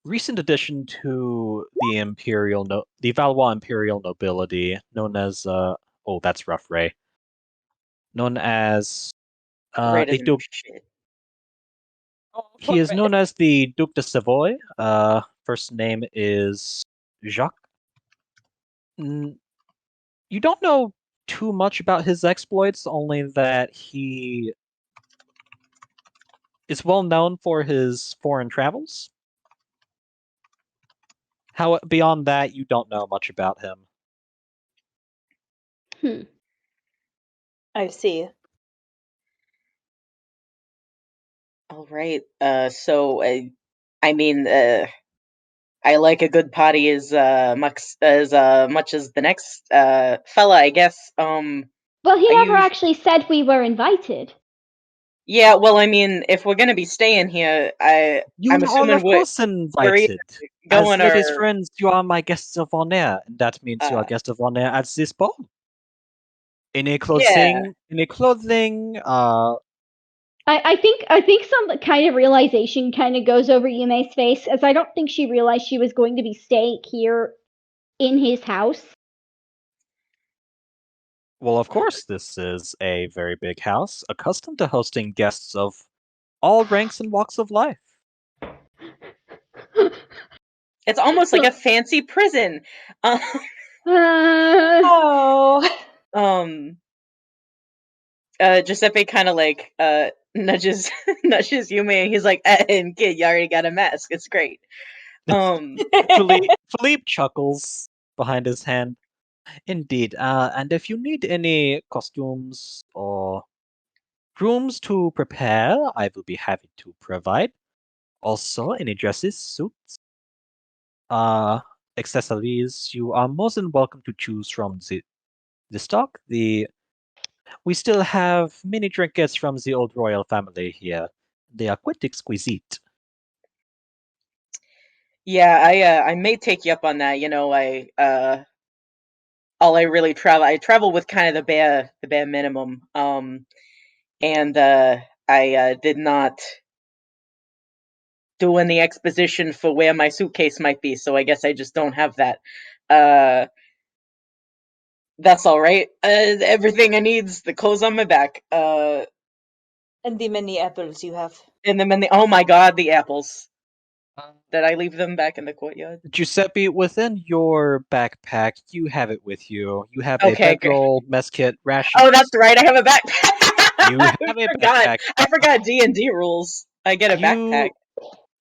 recent addition to the Valois imperial nobility, known as oh, that's rough, Ray. Known as Ray the doesn't know Duke. shit. He is known as the Duc de Savoy. First name is Jacques. You don't know too much about his exploits, only that he is well known for his foreign travels. How beyond that, you don't know much about him. I see. All right. So I mean, I like a good potty much as the next fella, I guess. Well, he Are never you? actually said we were invited. Yeah. Well, I mean, if we're gonna be staying here, You I'm are, assuming of course, we're either invited. As going ladies' or friends, you are my guests of honor, and that means you are uh, guests of honor at this ball. yeah. In a clothing I think some kind of realization kind of goes over Yume's face, as I don't think she realized she was going to be staying here in his house. Well, of course, this is a very big house, accustomed to hosting guests of all ranks and walks of life. It's almost like a fancy prison. Oh. Giuseppe kind of like nudges Yume, and he's like, "And kid, you already got a mask. It's great." Philippe chuckles behind his hand. Indeed, and if you need any costumes or rooms to prepare, I will be happy to provide. Also, any dresses, suits, uh, accessories, you are more than welcome to choose from the stock. We still have many trinkets from the old royal family here. They are quite exquisite. Yeah, I may take you up on that. You know, all I really travel with kind of the bare minimum. And I did not do any exposition for where my suitcase might be, so I guess I just don't have that. That's all right. Everything I need's the clothes on my back. And the many apples you have. And then oh my god, the apples. Did I leave them back in the courtyard? Giuseppe, within your backpack, you have it with you. You have a Okay, great. bedroll, mess kit, rations. Oh, that's right. I have a backpack. You have a backpack. I forgot D&D rules. I get a backpack.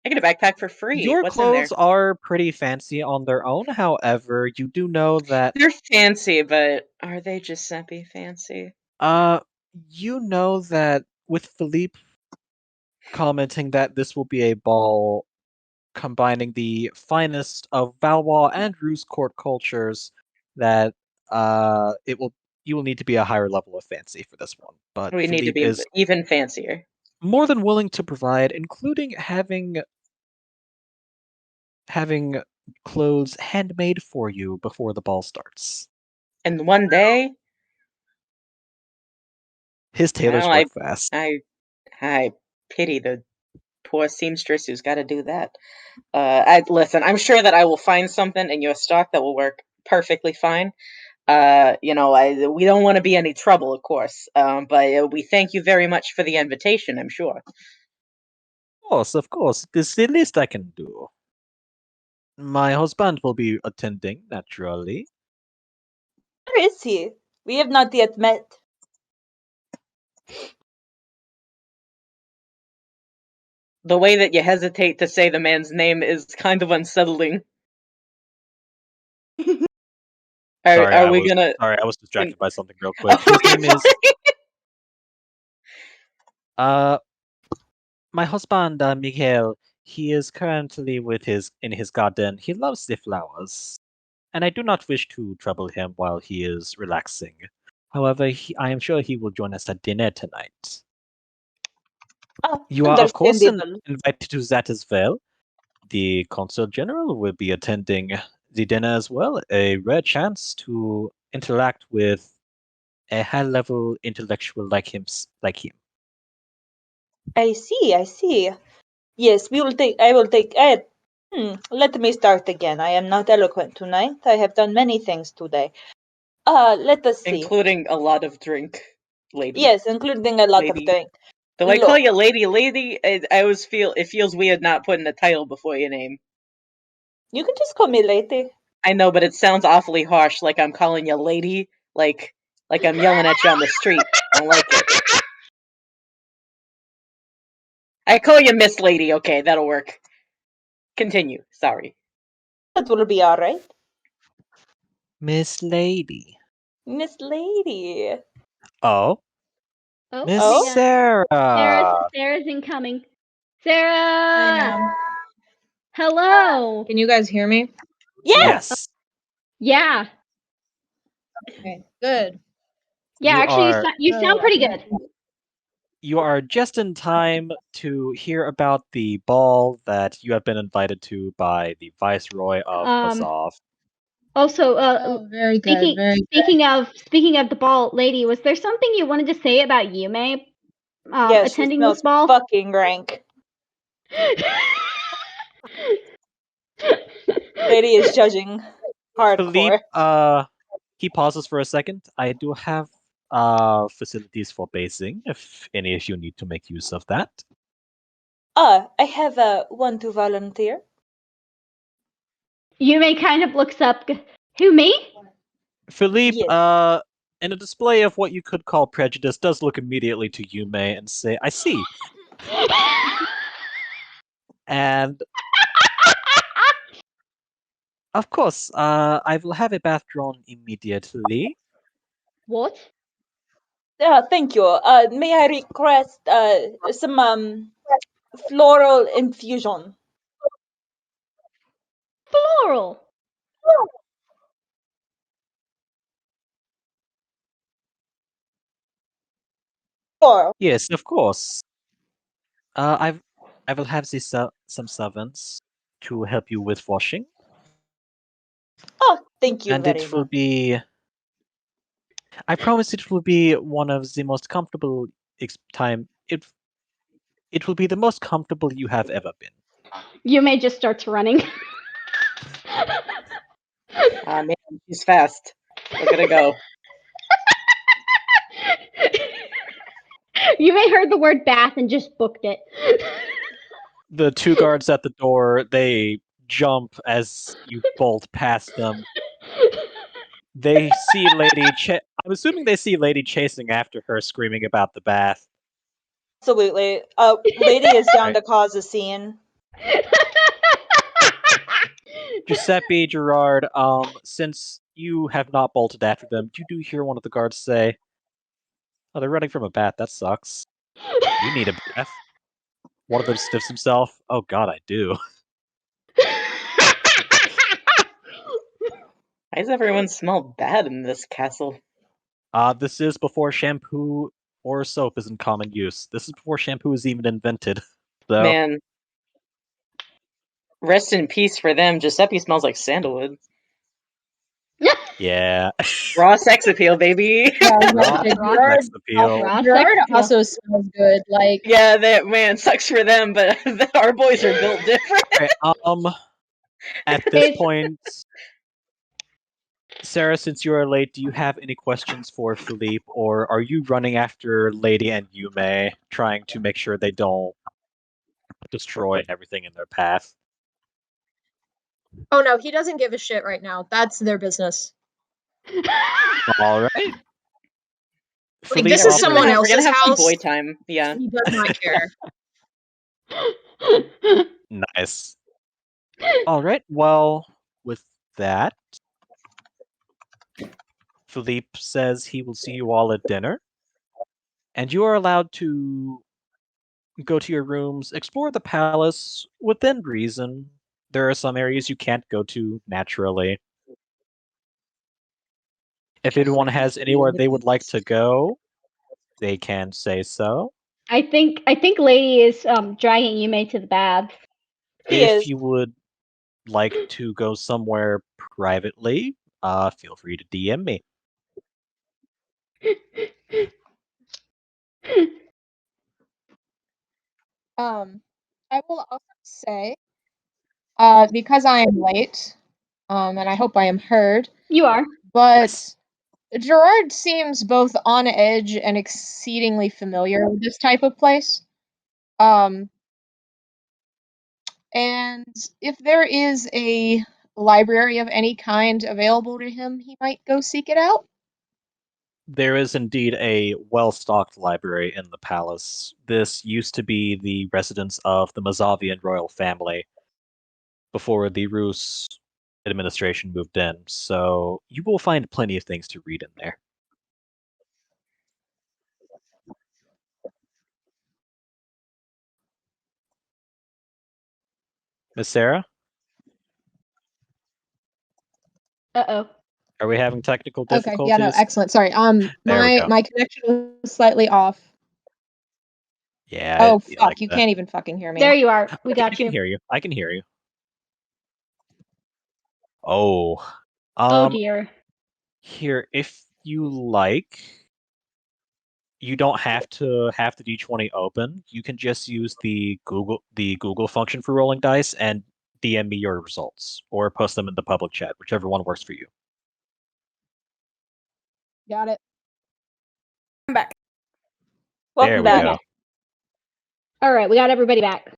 I get a backpack for free. Your What's in there? clothes are pretty fancy on their own. However, you do know that They're fancy, but are they Giuseppe fancy? you know that with Philippe commenting that this will be a ball combining the finest of Valois and Ruse court cultures, that you will need to be a higher level of fancy for this one. But We need to Philippe be is even fancier. more than willing to provide, including having clothes handmade for you before the ball starts. And one day, His tailors well, work fast. I pity the poor seamstress who's got to do that. I listen. I'm sure that I will find something in your stock that will work perfectly fine. You know, we don't want to be any trouble, of course. But we thank you very much for the invitation. I'm sure. Of course, this is the least I can do. My husband will be attending, naturally. Where is he? We have not yet met. The way that you hesitate to say the man's name is kind of unsettling. Are we gonna? Sorry, I was distracted by something real quick. His Okay, name is sorry. my husband, Miguel. He is currently in his garden. He loves the flowers, and I do not wish to trouble him while he is relaxing. However, I am sure he will join us at dinner tonight. Oh, You are, of course, understandable. invited to that as well. The Consul General will be attending the dinner as well. A rare chance to interact with a high-level intellectual like him. I see, I see. Yes, I will take. Let me start again. I am not eloquent tonight. I have done many things today. Let us see. Including a lot of drink, lady. Yes, including a lot of Lady. drink. Do I call you lady? Lady? I always it feels weird not putting a title before your name. You can just call me lady. I know, but it sounds awfully harsh, like I'm calling you lady, like I'm yelling at you on the street. I don't like it. I call you Miss Lady. Okay, that'll work. Continue. Sorry. That will be all right. Miss Lady. Miss Lady. Oh, Oh, Miss Oh? Sarah. Sarah's incoming. Sarah! Hello! Can you guys hear me? Yes. Yeah. Okay, good. Yeah, You actually, are you sound pretty good. you are just in time to hear about the ball that you have been invited to by the Viceroy of Mazov. Also, Very good. speaking of the ball, lady, was there something you wanted to say about Yume? Yes, she attending smells this ball. fucking rank. Lady is judging Philippe, hardcore. he pauses for a second. I do have facilities for basing, if any of you need to make use of that. I have one to volunteer. Yume kind of looks up. Who, me? Philippe, Yes. in a display of what you could call prejudice, does look immediately to Yume and say, I see. And of course, I will have a bath drawn immediately. What? Thank you. May I request some floral infusion? Floral. Floral. Yes, of course. I will have some servants to help you with washing, Oh, thank you and very it will much. be. I promise it will be one of the most comfortable time. It will be the most comfortable you have ever been. Yume just starts running. Ah, man, she's fast. Look at her go. Yume heard the word bath and just booked it. The two guards at the door, they jump as you bolt past them. They see Lady. I'm assuming they see Lady chasing after her, screaming about the bath. Absolutely. Lady is down Right. to cause a scene. Giuseppe, Gerard, since you have not bolted after them, you do hear one of the guards say, "Oh, they're running from a bath. That sucks. We need a bath." One of them stiffs himself. Oh God, I do. Why does everyone smell bad in this castle? This is before shampoo or soap is in common use. This is before shampoo is even invented. So, Man, rest in peace for them. Giuseppe smells like sandalwood. yeah. Raw sex appeal, baby. Yeah, Raw sex appeal. Raw sex Gerard appeal. also smells good. Like, Yeah, that man sucks for them, but our boys are built different. Alright, at this It's- point, Sarah, since you are late, do you have any questions for Philippe, or are you running after Lady and Yume, trying to make sure they don't destroy everything in their path? oh no, he doesn't give a shit right now. That's their business. All right. Like, Philippe this Yeah, is someone we're gonna else's have some house. boy time. Yeah. He does not care. Nice. All right. Well, with that, Philippe says he will see you all at dinner, and you are allowed to go to your rooms, explore the palace within reason. There are some areas you can't go to naturally. If anyone has anywhere they would like to go, they can say so. I think Lady is dragging Yume to the bath. He If is. you would like to go somewhere privately, feel free to DM me. I will also say, because I am late, and I hope I am heard, You are. but Yes. Gerard seems both on edge and exceedingly familiar with this type of place. Um, and if there is a library of any kind available to him, he might go seek it out. There is indeed a well-stocked library in the palace. This used to be the residence of the Mazavian royal family before the Rus administration moved in, so you will find plenty of things to read in there. Miss Sarah, Uh-oh. are we having technical Okay, yeah, no, difficulties? excellent. Sorry. There we My go. my connection was slightly off. Yeah, Oh it'd be like fuck, you that. can't even fucking hear me. There you are. We I got can you. hear you. I can hear you. Oh, Oh dear. here, if you like, you don't have to have the D20 open. You can just use the Google function for rolling dice and DM me your results or post them in the public chat, whichever one works for you. Got it. I'm back. There Welcome we back. go. All right, we got everybody back.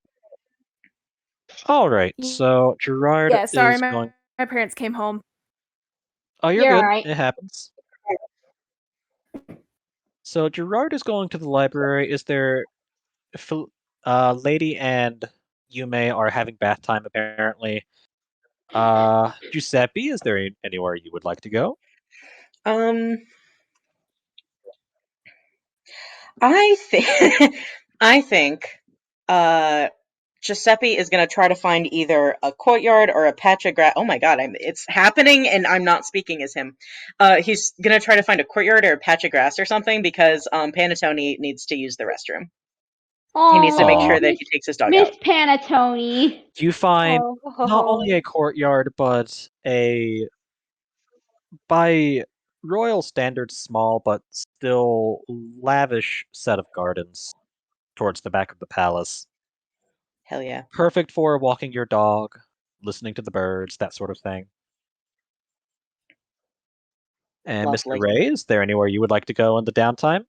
All right, so Gerard Yeah, sorry, is going. my parents came home. Oh, you're You're good. all right. It happens. So Gerard is going to the library. Is there, Lady and Yume are having bath time apparently. Giuseppe, is there anywhere you would like to go? I think I think Giuseppe is going to try to find either a courtyard or a patch of grass. Oh my god, it's happening and I'm not speaking as him. He's going to try to find a courtyard or a patch of grass or something because Panatone needs to use the restroom. He needs to make sure that he takes his dog Miss out. Panatone. You find not Oh. only a courtyard, but a, by royal standards, small but still lavish set of gardens towards the back of the palace. Hell yeah. Perfect for walking your dog, listening to the birds, that sort of thing. And Lovely. Mr. Ray, is there anywhere you would like to go in the downtime?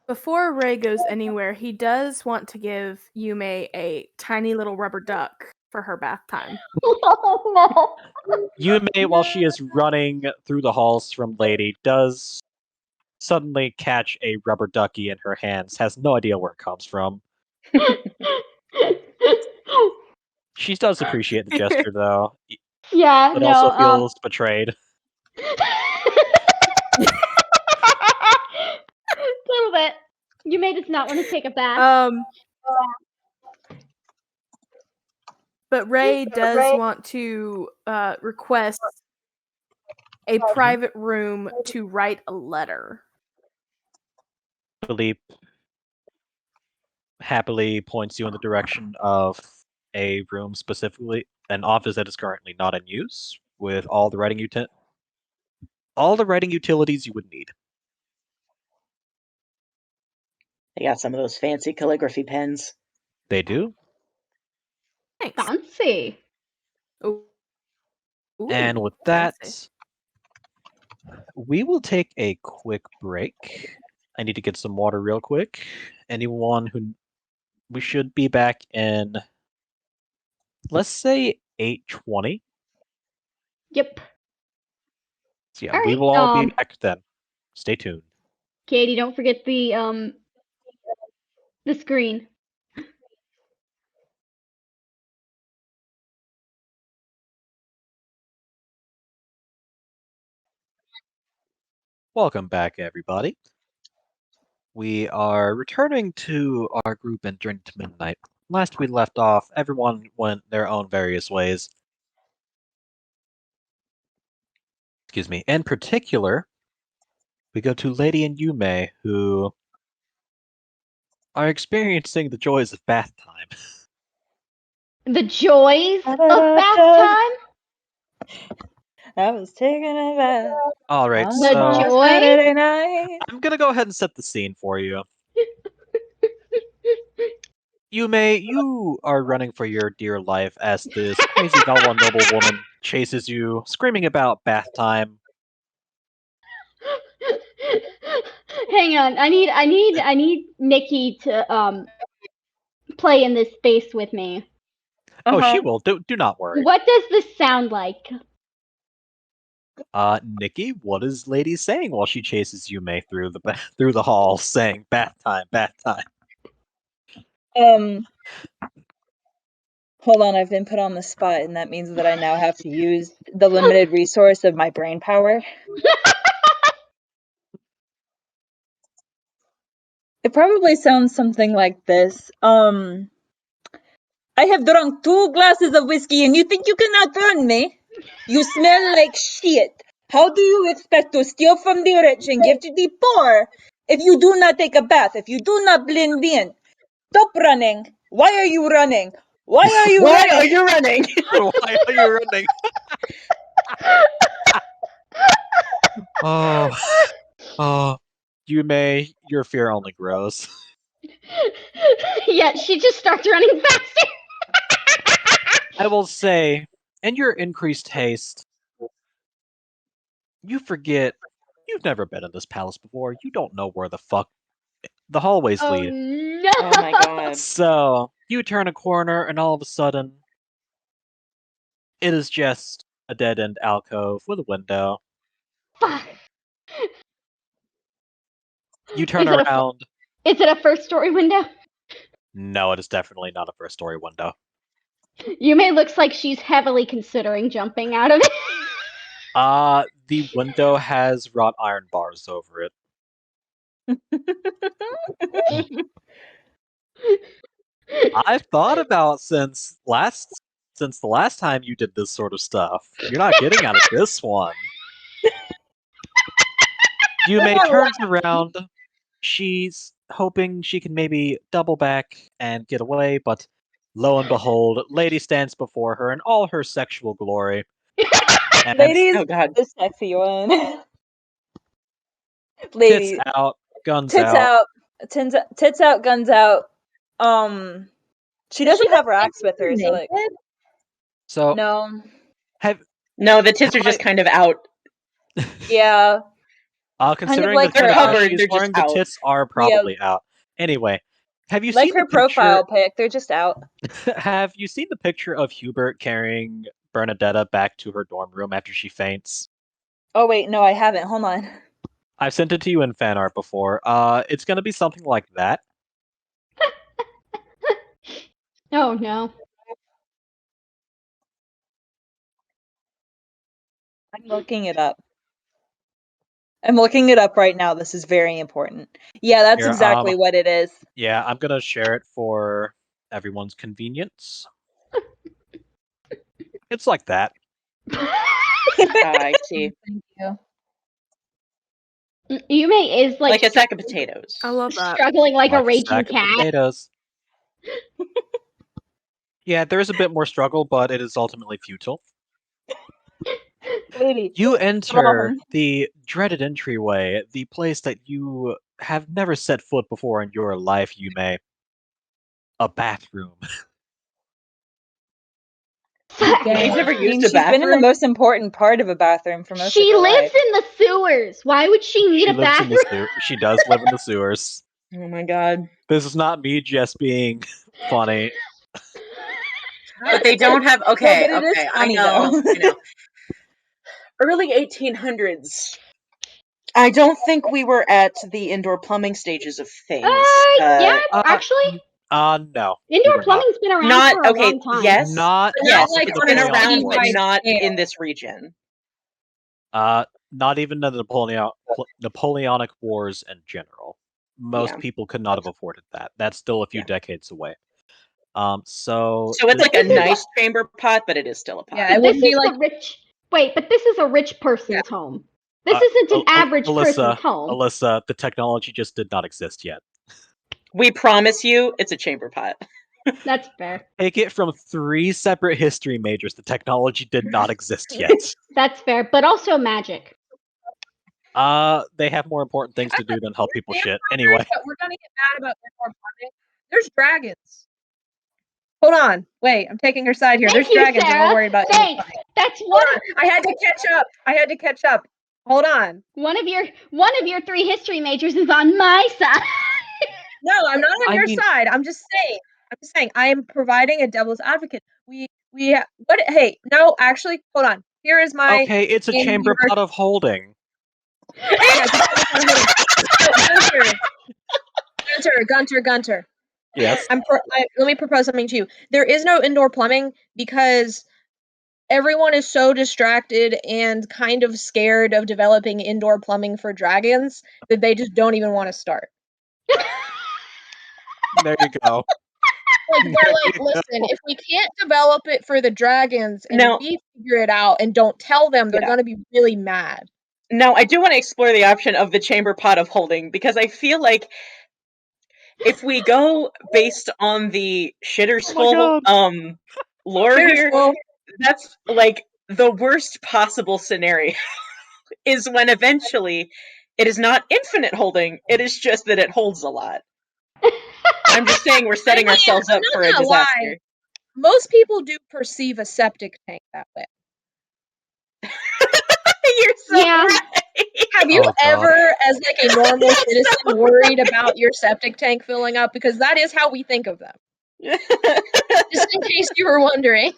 Before Ray goes anywhere, he does want to give Yume a tiny little rubber duck for her bath time. Oh no. Yume, while she is running through the halls from Lady, does suddenly catch a rubber ducky in her hands, has no idea where it comes from. She does appreciate the gesture, though, Yeah, but no. also feels betrayed. A little bit. You made us not want to take a bath. But Ray does want to request a private room to write a letter. Phillipe happily points you in the direction of a room, specifically an office that is currently not in use, with all the writing utilities you would need. They got some of those fancy calligraphy pens. They do. Thanks. Fancy. Ooh, And with that, fancy. we will take a quick break. I need to get some water real quick. Anyone who we should be back in, let's say 8:20. Yep. So yeah, All we right, will all be back then. Stay tuned. Katie, don't forget the screen. Welcome back, everybody. We are returning to our group and Journey to Midnight. Last we left off, everyone went their own various ways. Excuse me. In particular, we go to Lady and Yume, who are experiencing the joys of bath time. The joys of bath time? I was taking a bath All right, on The so joy? Saturday night. I'm gonna go ahead and set the scene for you. Yume, you are running for your dear life as this crazy Galwan noblewoman chases you, screaming about bath time. Hang on. I need Nikki to play in this space with me. Oh, she will. Do not worry. What does this sound like? Nikki, what is Lady saying while she chases Yume through the hall, saying bath time, bath time? Hold on, I've been put on the spot, and that means that I now have to use the limited resource of my brain power. It probably sounds something like this. I have drunk 2 glasses of whiskey, and you think you can outrun me? You smell like shit. How do you expect to steal from the rich and give to the poor if you do not take a bath, if you do not blend in? Stop running. Why are you running? Why are you Why running? are you running? Why are you running? Oh, Yume, your fear only grows. Yeah, she just starts running faster. I will say, in your increased haste, you forget you've never been in this palace before. You don't know where the fuck the hallways Oh lead. no! Oh my god. So, you turn a corner, and all of a sudden, it is just a dead end alcove with a window. Fuck. You turn Is it around. Is it a first story window? No, it is definitely not a first story window. Yume looks like she's heavily considering jumping out of it. The window has wrought iron bars over it. I've thought about since the last time you did this sort of stuff. You're not getting out of this one. Yume turns around. She's hoping she can maybe double back and get away, but lo and behold, Lady stands before her in all her sexual glory. And Ladies, Oh god. the sexy one. tits Ladies, out, guns tits out. out, tits out, guns out. She doesn't have her axe with her, so like, So no, have No, the tits are have just I- kind of out. yeah, considering like the They're her, kind of dress covered, she's they're just wearing, the out. tits are yeah, probably out. Anyway, have you like seen the her profile picture? pic. They're just out. Have you seen the picture of Hubert carrying Bernadetta back to her dorm room after she faints? Oh wait, no, I haven't. Hold on. I've sent it to you in fan art before. It's gonna be something like that. Oh no. I'm looking it up. I'm looking it up right now. This is very important. Yeah, that's Here, exactly what it is. yeah, I'm gonna share it for everyone's convenience. It's like that. I see. Thank you. Yume is Like a sack of potatoes. I love that. struggling like a Like raging sack of cat. potatoes. Yeah, there is a bit more struggle, but it is ultimately futile. Lady, You come enter on. the dreaded entryway, the place that you have never set foot before in your life, Yume. A bathroom. You've never I mean, used a she's been in the bathroom? most important part of a bathroom for most of She her lives life. in the sewers. Why would she need She a lives in the bathroom? She does live in the sewers. Oh my god. This is not me just being funny. But they don't have No, okay, but it is okay, I funny know, though. I know. Early 1800s. I don't think we were at the indoor plumbing stages of things. Yeah, actually, No. we indoor were not. plumbing's been around Not for a okay, long time. yes. Not Yes, like it's the been Napoleonic around, but Wars. not scale. in this region. Not even the Napoleonic Wars in general. Most Yeah. people could not have afforded that. That's still a few Yeah. decades away. So So it's like a This is nice chamber pot, but it is still a pot. Yeah, But it this wouldn't be is like the rich. Wait, but this is a rich person's home. This isn't an average person's home. Alyssa, the technology just did not exist yet. We promise you, it's a chamber pot. That's fair. Take it from 3 separate history majors. The technology did not exist yet. That's fair, but also magic. They have more important things to do than help people shit. Vampires, Anyway. but we're gonna get mad about indoor plumbing. There's dragons. Hold on, wait, I'm taking your side here. Thank There's you, dragons, and Sarah. we're worried about indoor Thanks. plumbing. That's Hold one. on, I had to catch up. Hold on. One of your 3 history majors is on my side. No, I'm not on I your mean- side. I'm just saying. I am providing a devil's advocate. What? Hey, no, actually, hold on. Here is my. Okay, it's a chamber pot of holding. Gunter. Yes. Let me propose something to you. There is no indoor plumbing because everyone is so distracted and kind of scared of developing indoor plumbing for dragons that they just don't even want to start. There you go. Listen, if we can't develop it for the dragons and No. we figure it out and don't tell them, they're Yeah. going to be really mad. Now, I do want to explore the option of the chamber pot of holding because I feel like if we go based on the shittersful lore here, Well, that's like the worst possible scenario is when eventually it is not infinite holding, it is just that it holds a lot. I'm just saying we're setting ourselves up for a disaster. Lie. Most people do perceive a septic tank that way. You're so right. Have you Oh, God. ever, as like a normal citizen, worried about your septic tank filling up? Because that is how we think of them. Just in case you were wondering.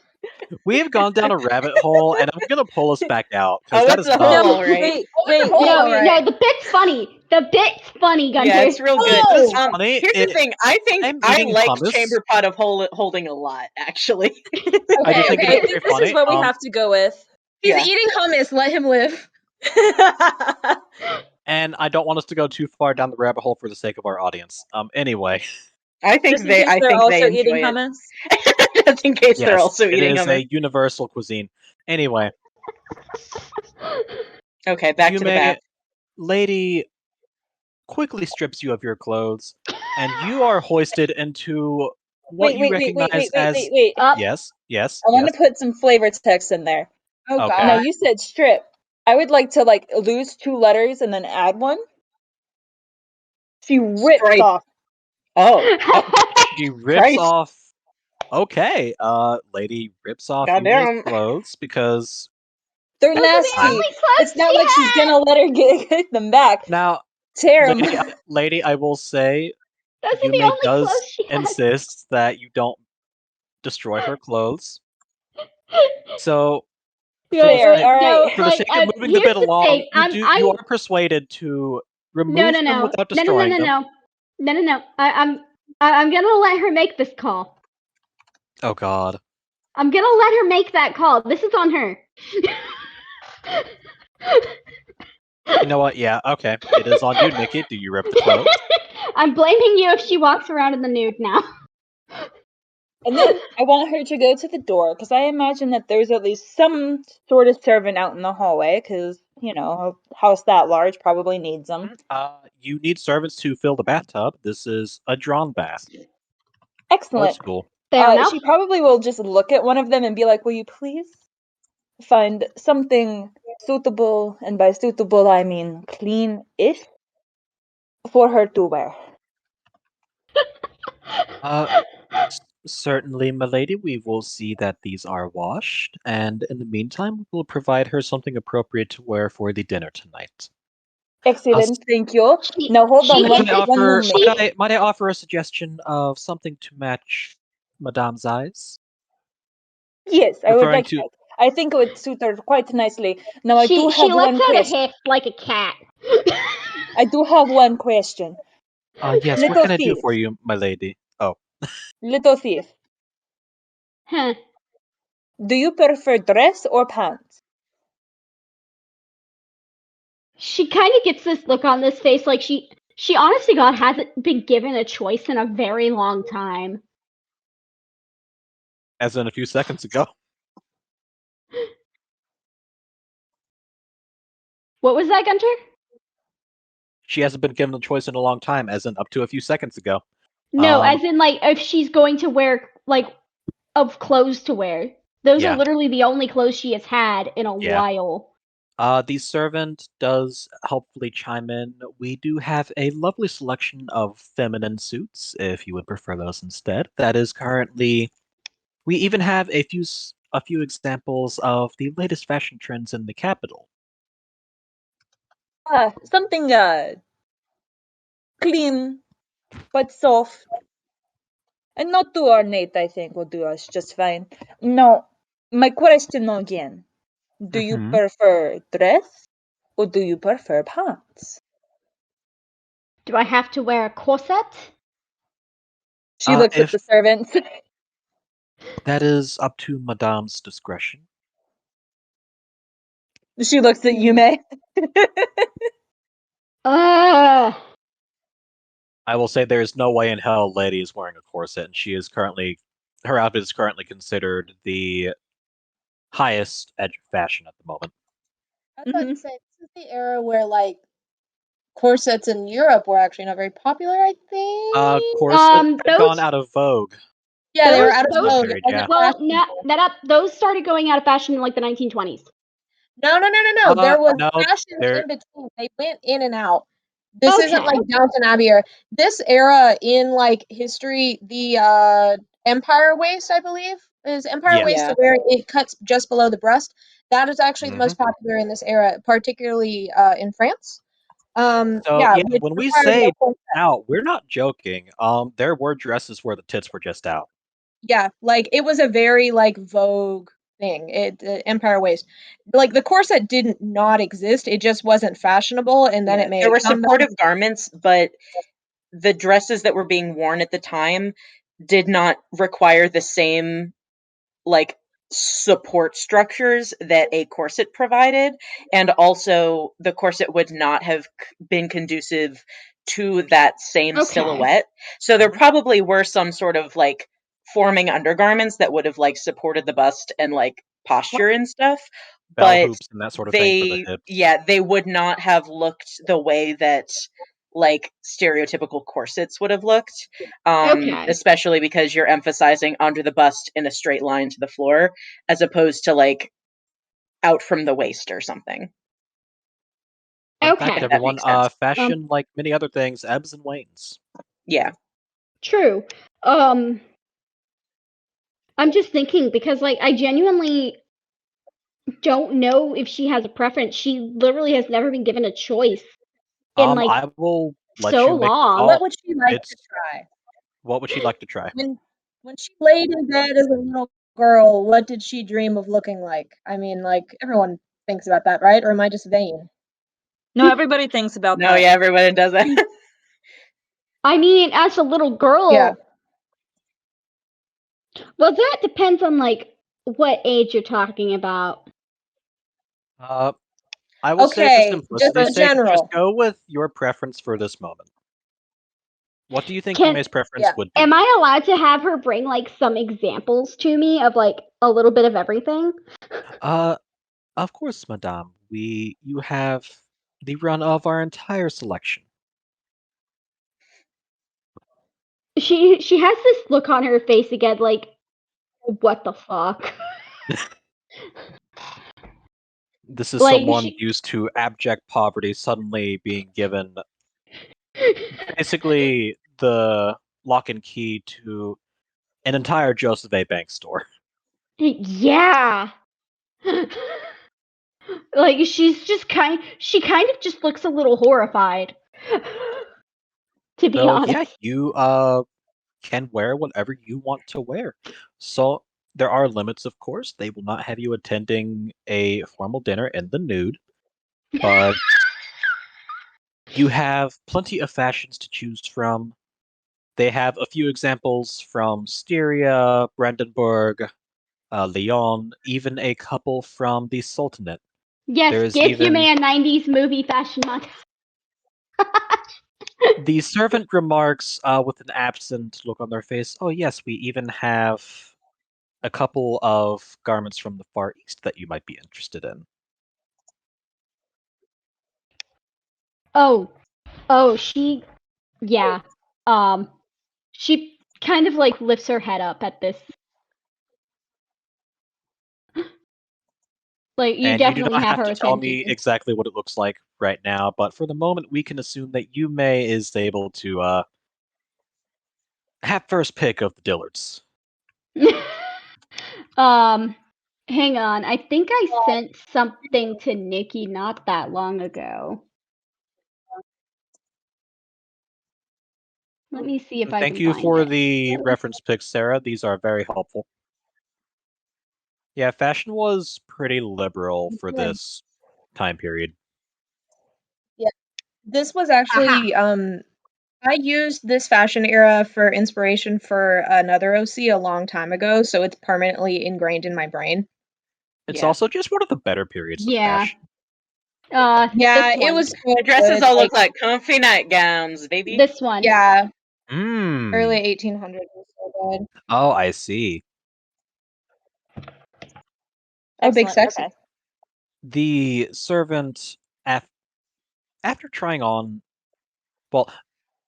We have gone down a rabbit hole, and I'm gonna pull us back out because Oh, that it's is a not. hole, right? Wait. No, the bit's funny. The bit's funny, Gunter. Yeah, it's real good. It's funny. Here's the thing. I think I'm I eating like hummus. Chamber Pot of holding a lot, actually. I do think Okay. it is very This funny. is what we have to go with. He's Yeah. eating hummus. Let him live. And I don't want us to go too far down the rabbit hole for the sake of our audience. Anyway, I think Just in case they're also eating enjoy hummus. it. Just in case they're yes, also it eating is hummus. a universal cuisine. Anyway, Okay, back to the Yume, bath. lady quickly strips you of your clothes, and you are hoisted into what you recognize as Up. yes. I want to put some flavor text in there. Oh Okay. Now God. you said strip. I would like to like lose 2 letters and then add one. She ripped Stripe. off. Oh. She rips Christ. off. Okay, lady rips off Yume's Goddamn. clothes because They're Those are the nasty. only clothes It's not she like she's had. gonna let her get them back. now, Tear them. lady, I will say, Those are the Yume only does clothes she had. insist that you don't destroy her clothes. So, Fair, for alright. the sake of moving the here's bit along, thing. you are persuaded to remove them without destroying them. No. I'm gonna let her make this call. Oh God. I'm gonna let her make that call. This is on her. You know what? Yeah, okay. It is on you, Nikki. Do you rip the clothes? I'm blaming you if she walks around in the nude now. And then I want her to go to the door because I imagine that there's at least some sort of servant out in the hallway because, you know, a house that large probably needs them. You need servants to fill the bathtub. This is a drawn bath. Old Excellent. school. Fair enough. She probably will just look at one of them and be like, will you please find something suitable, and by suitable I mean clean-ish, for her to wear. Certainly, milady. We will see that these are washed, and in the meantime, we will provide her something appropriate to wear for the dinner tonight. Excellent, thank you. Now hold on one moment. Might I offer a suggestion of something to match Madame's eyes? Yes, I would Referring like to- that. I think it would suit her quite nicely. Now I do She have looks one at her question. hips like a cat. I do have one question. Yes, what Little can I do thief. for you, my lady? Oh, Little thief, Huh. do you prefer dress or pants? She kind of gets this look on this face like she honestly God hasn't been given a choice in a very long time. as in a few seconds ago. What was that, Gunter? She hasn't been given a choice in a long time, as in up to a few seconds ago. No, as in like if she's going to wear like of clothes to wear. Those Yeah. are literally the only clothes she has had in a while. The servant does helpfully chime in. We do have a lovely selection of feminine suits, if you would prefer those instead. That is currently. We even have a few examples of the latest fashion trends in the capital. Something clean but soft and not too ornate. I think will do us just fine. Now, my question again: do you Mhm. prefer dress or do you prefer pants? Do I have to wear a corset? She looks at If the servants. that is up to Madame's discretion. She looks at Yume. Ugh. I will say there is no way in hell Lady is wearing a corset, and her outfit is currently considered the highest edge of fashion at the moment. I was about to say, this is the era where, like, corsets in Europe were actually not very popular, I think. Corsets had gone out of vogue. Yeah, they were out of Those vogue. period, It wasn't yeah. Well, those started going out of fashion in like the 1920s. No. There was no, fashions there. in between. They went in and out. This isn't like Okay. Downton Abbey era. This era in like history, the Empire waist, I believe, is Empire Yes. waist Yeah. to where it cuts just below the breast. That is actually the Mhm. most popular in this era, particularly in France. So Yeah, yeah, which when we required no say corset. out, we're not joking. There were dresses where the tits were just out. Yeah, like it was a very like Vogue thing. Empire waist, like the corset didn't not exist. It just wasn't fashionable, and then Yeah. it made There a were comeback. supportive garments, but the dresses that were being worn at the time did not require the same like support structures that a corset provided, and also the corset would not have been conducive to that same Okay. silhouette. So there probably were some sort of like forming undergarments that would have like supported the bust and like posture and stuff, Bell but hoops and that sort of thing for the hips. they would not have looked the way that like stereotypical corsets would have looked, Okay. especially because you're emphasizing under the bust in a straight line to the floor as opposed to like out from the waist or something. Fun fact, Okay. If that everyone, makes sense. fashion, like many other things, ebbs and wanes. Yeah. True. I'm just thinking because like I genuinely don't know if she has a preference. She literally has never been given a choice in like I will let so you make the long. What call. would she like to It's try? what would she like to try? When she laid in bed as a little girl, what did she dream of looking like? I mean, like everyone thinks about that, right? Or am I just vain? No, everybody thinks about No, that. yeah, everybody does that. I mean, as a little girl, Yeah. well, that depends on like what age you're talking about. I will say for Okay, just simplicity's in sake, just general. go with your preference for this moment. What do you think Can Yume's preference Yeah. would be? am I allowed to have her bring like some examples to me of like a little bit of everything? Uh, of course, madame. You have the run of our entire selection. She has this look on her face again, like what the fuck? This is Like someone she used to abject poverty suddenly being given basically the lock and key to an entire Joseph A. Banks store. yeah. Like she kind of just looks a little horrified. To be So yeah, honest. you can wear whatever you want to wear. So there are limits, of course. They will not have you attending a formal dinner in the nude, but you have plenty of fashions to choose from. They have a few examples from Styria, Brandenburg, Lyon, even a couple from the Sultanate. Yes, There is give you even man 90s movie fashion montage. the servant remarks with an absent look on their face. Oh, yes, we even have a couple of garments from the Far East that you might be interested in. Oh, she yeah. She kind of like lifts her head up at this. Like you And you do definitely not have have her to tell me attention. exactly what it looks like right now, but for the moment, we can assume that Yume is able to have first pick of the Dillards. um hang on. I think I sent something to Nikki not that long ago. Let me see if I Thank can you find for it. the reference picks, Sarah. These are very helpful. Yeah, fashion was pretty liberal for Good. this time period. Yeah. This was actually I used this fashion era for inspiration for another OC a long time ago, so it's permanently ingrained in my brain. It's Yeah. also just one of the better periods of Yeah. fashion. Yeah, This it one. was so The dresses good. all Like, look like comfy nightgowns, baby. This one. yeah, early Mmm. 1800s was so good. Oh, I see. Oh, big Excellent. sexy. Okay. The servant, after trying on, well,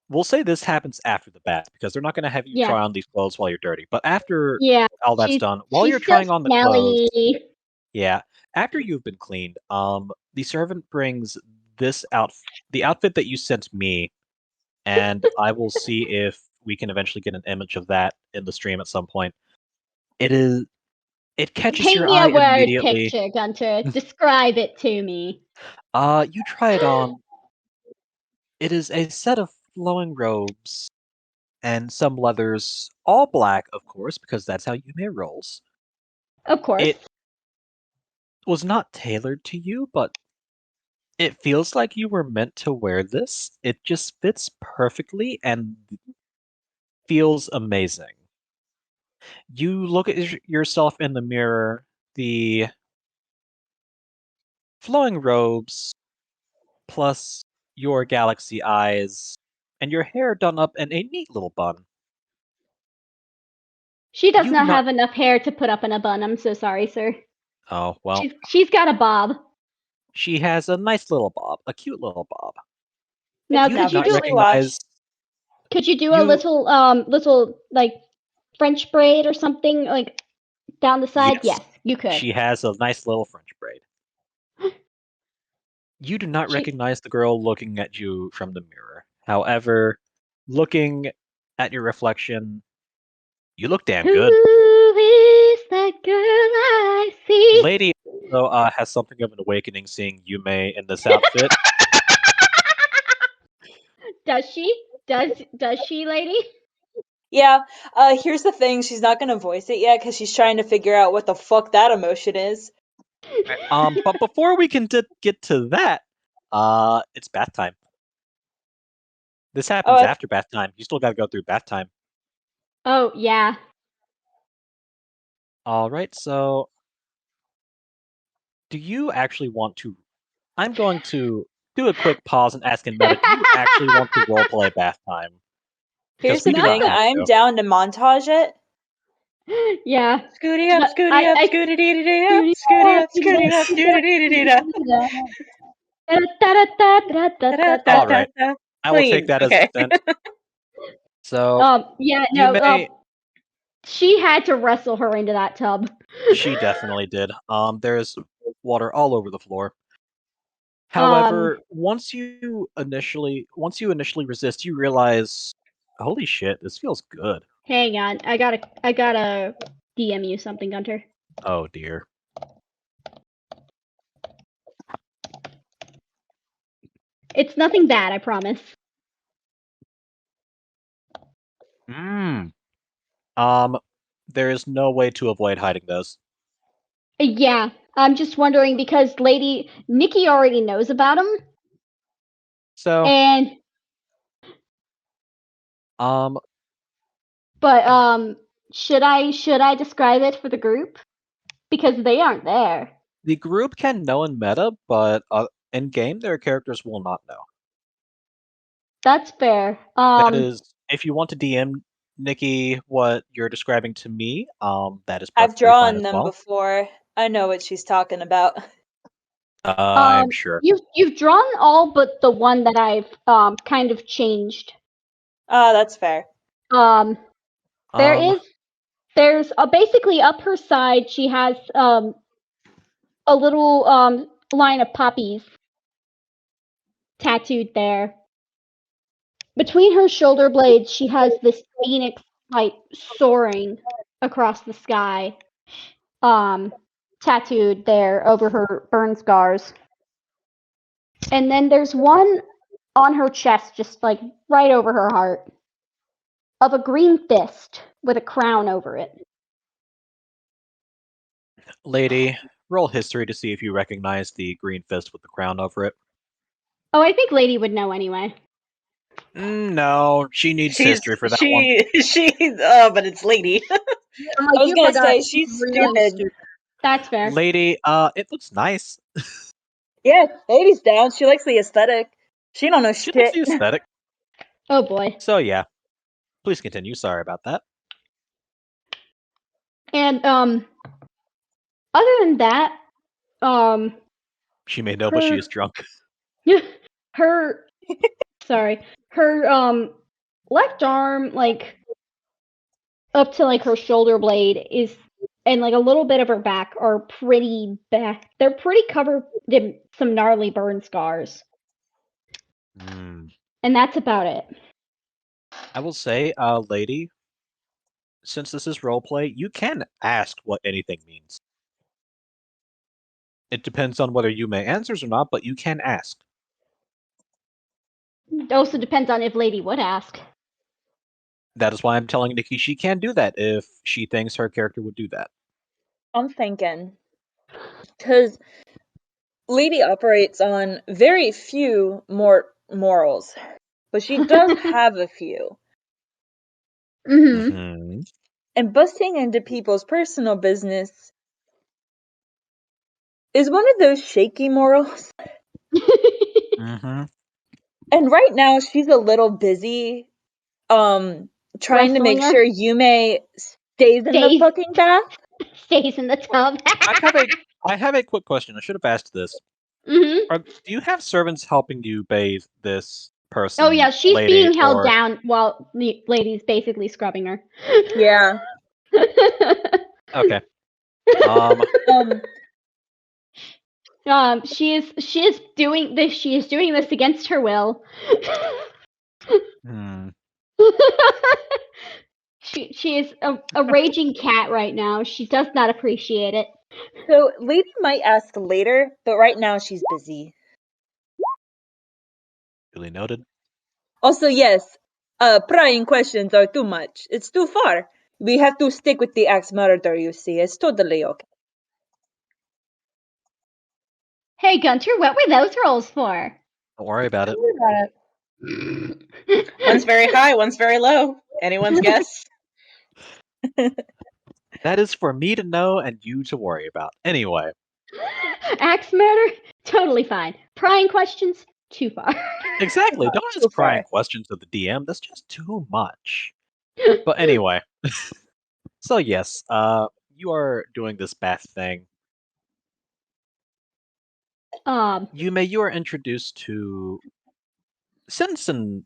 we'll say this happens after the bath because they're not going to have you Yeah. try on these clothes while you're dirty. But after Yeah. all that's done, while She's you're still trying on the clothes, smelly. yeah, After you've been cleaned, the servant brings the outfit that you sent me, and I will see if we can eventually get an image of that in the stream at some point. It catches Paint your me a eye word immediately. picture, Gunter. Describe it to me. You try it on. It is a set of flowing robes and some leathers, all black, of course, because that's how Yume rolls. Of course. It was not tailored to you, but it feels like you were meant to wear this. It just fits perfectly and feels amazing. You look at yourself in the mirror, the flowing robes, plus your galaxy eyes, and your hair done up in a neat little bun. She does You do not not. have enough hair to put up in a bun. I'm so sorry, sir. Oh, well, She's got a bob. she has a nice little bob, a cute little bob. Now, It's You could did you not do cutely washed. recognize. could you do a You. little like French braid or something like down the side? Yes, Yes, you could. she has a nice little French braid. You do not She, recognize the girl looking at you from the mirror. However, looking at your reflection, you look damn who good. is that girl I see? Lady also has something of an awakening seeing Yume in this outfit. Does she? Does she, lady? Yeah, here's the thing, she's not gonna voice it yet because she's trying to figure out what the fuck that emotion is. But before we can get to that, it's bath time. This Oh, happens after bath time. You still gotta go through bath time. Oh yeah. Alright, so do you actually want to? I'm going to do a quick pause and ask in meta, do you actually want to roleplay bath time? here's Because we the do Not not thing, have I'm to. down to montage it. yeah. Scooty up, But scooty up, scooty dee dee up, scooty up, scooty up, doo dee dee dee Alright, da. I will take Clean. that as Okay. assent. So, Yeah, you no, may. she had to wrestle her into that tub. She definitely did. There's water all over the floor. Um, However, once you initially resist, you realize, holy shit, this feels good. hang on. I gotta DM you something, Gunter. Oh dear. It's nothing bad, I promise. Mmm. There is no way to avoid hiding those. Yeah, I'm just wondering because Lady Nikki already knows about him, So, and um, but should I describe it for the group because they aren't there? the group can know in meta, but in game, their characters will not know. That's fair. That is, if you want to DM Nikki what you're describing to me, that is I've perfectly fine drawn as them well. before. I know what she's talking about. I'm sure. You've drawn all but the one that I've kind of changed. That's fair. Um, Um, there's basically up her side she has a little line of poppies tattooed there. Between her shoulder blades, she has this phoenix like soaring across the sky, tattooed there over her burn scars. And then there's one on her chest, just like right over her heart, of a green fist with a crown over it. lady, roll history to see if you recognize the green fist with the crown over it. Oh, I think Lady would know anyway. No, she needs history for that one. But it's lady. I was You gonna forgot say, she's she's really stupid. That's fair. Lady, it looks nice. Yeah, lady's down. She likes the aesthetic. She don't know She likes shit. the aesthetic. Oh boy. So yeah, please continue. Sorry about that. And other than that, She may know, but she is drunk. her sorry, her left arm, like up to like her shoulder blade, is and like a little bit of her back are pretty bad. They're pretty covered in some gnarly burn scars. And that's about it. I will say, lady, since this is roleplay, you can ask what anything means. It depends on whether Yume answers or not, but you can ask. It also depends on if Lady would ask. That is why I'm telling Nikki she can do that if she thinks her character would do that. I'm thinking. Because Lady operates on very few morals, but she does have a few. Mm-hmm. And busting into people's personal business is one of those shaky morals. Mm-hmm. And right now she's a little busy trying to Wrestling make her? sure Yume stays in the Stays. fucking bath. Stays in the tub. I have a quick question. I should have asked this. Mm-hmm. Do you have servants helping you bathe this person? Oh yeah, she's lady, being held or... down while the lady's basically scrubbing her. Yeah. Okay. She is doing this. She is doing this against her will. She is a raging cat right now. She does not appreciate it. So Lady might ask later, but right now she's busy. Duly noted. Also, yes, prying questions are too much. It's too far. We have to stick with the axe murder, you see. It's totally okay. Hey Gunter, what were those rolls for? Don't worry about it. One's very high, one's very low. Anyone's guess? That is for me to know and you to worry about. Anyway. Axe murder? Totally fine. Prying questions? Too far. Exactly. Don't ask prying questions of the DM. That's just too much. But anyway. So yes, you are doing this bath thing. Yume, you are introduced to sensations,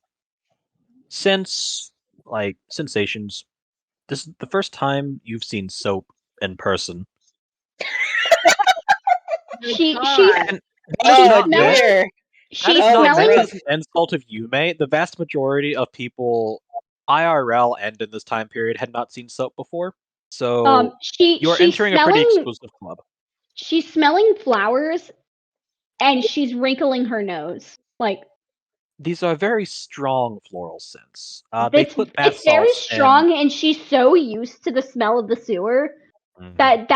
like sensations. This is the first time you've seen soap in person. She's That Oh smelling. dear. She's is not meant smelling. as an insult of Yume. The vast majority of people, IRL and in this time period, had not seen soap before. So you're She's entering a pretty smelling. exclusive club. She's smelling flowers, and she's wrinkling her nose. Like These are very strong floral scents. They put bath it's very salts strong, and she's so used to the smell of the sewer that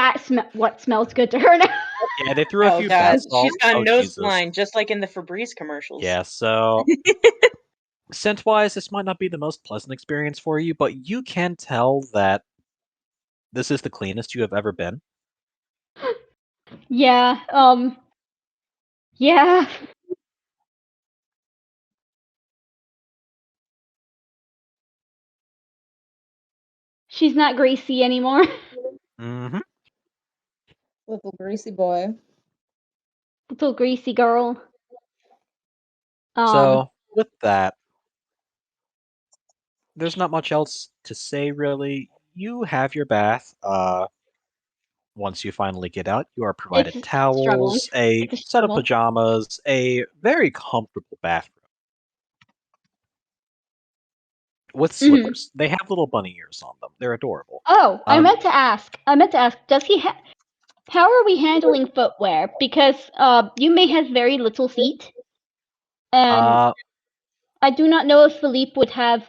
what smells good to her now. Yeah, they threw a Oh few god, bath salts. she's got Oh nose Jesus. blind, just like in the Febreze commercials. Yeah, so scent-wise, this might not be the most pleasant experience for you, but you can tell that this is the cleanest you have ever been. Yeah. Yeah. She's not greasy anymore. Mm-hmm. Little greasy boy. Little greasy girl. So, with that, there's not much else to say, really. You have your bath. Once you finally get out, you are provided It's towels, a It's a set of struggle. pajamas, a very comfortable bathroom with slippers. They have little bunny ears on them. They're adorable. Oh, I meant to ask. Does he have? How are we handling footwear? Because Yume has very little feet, and I do not know if Phillipe would have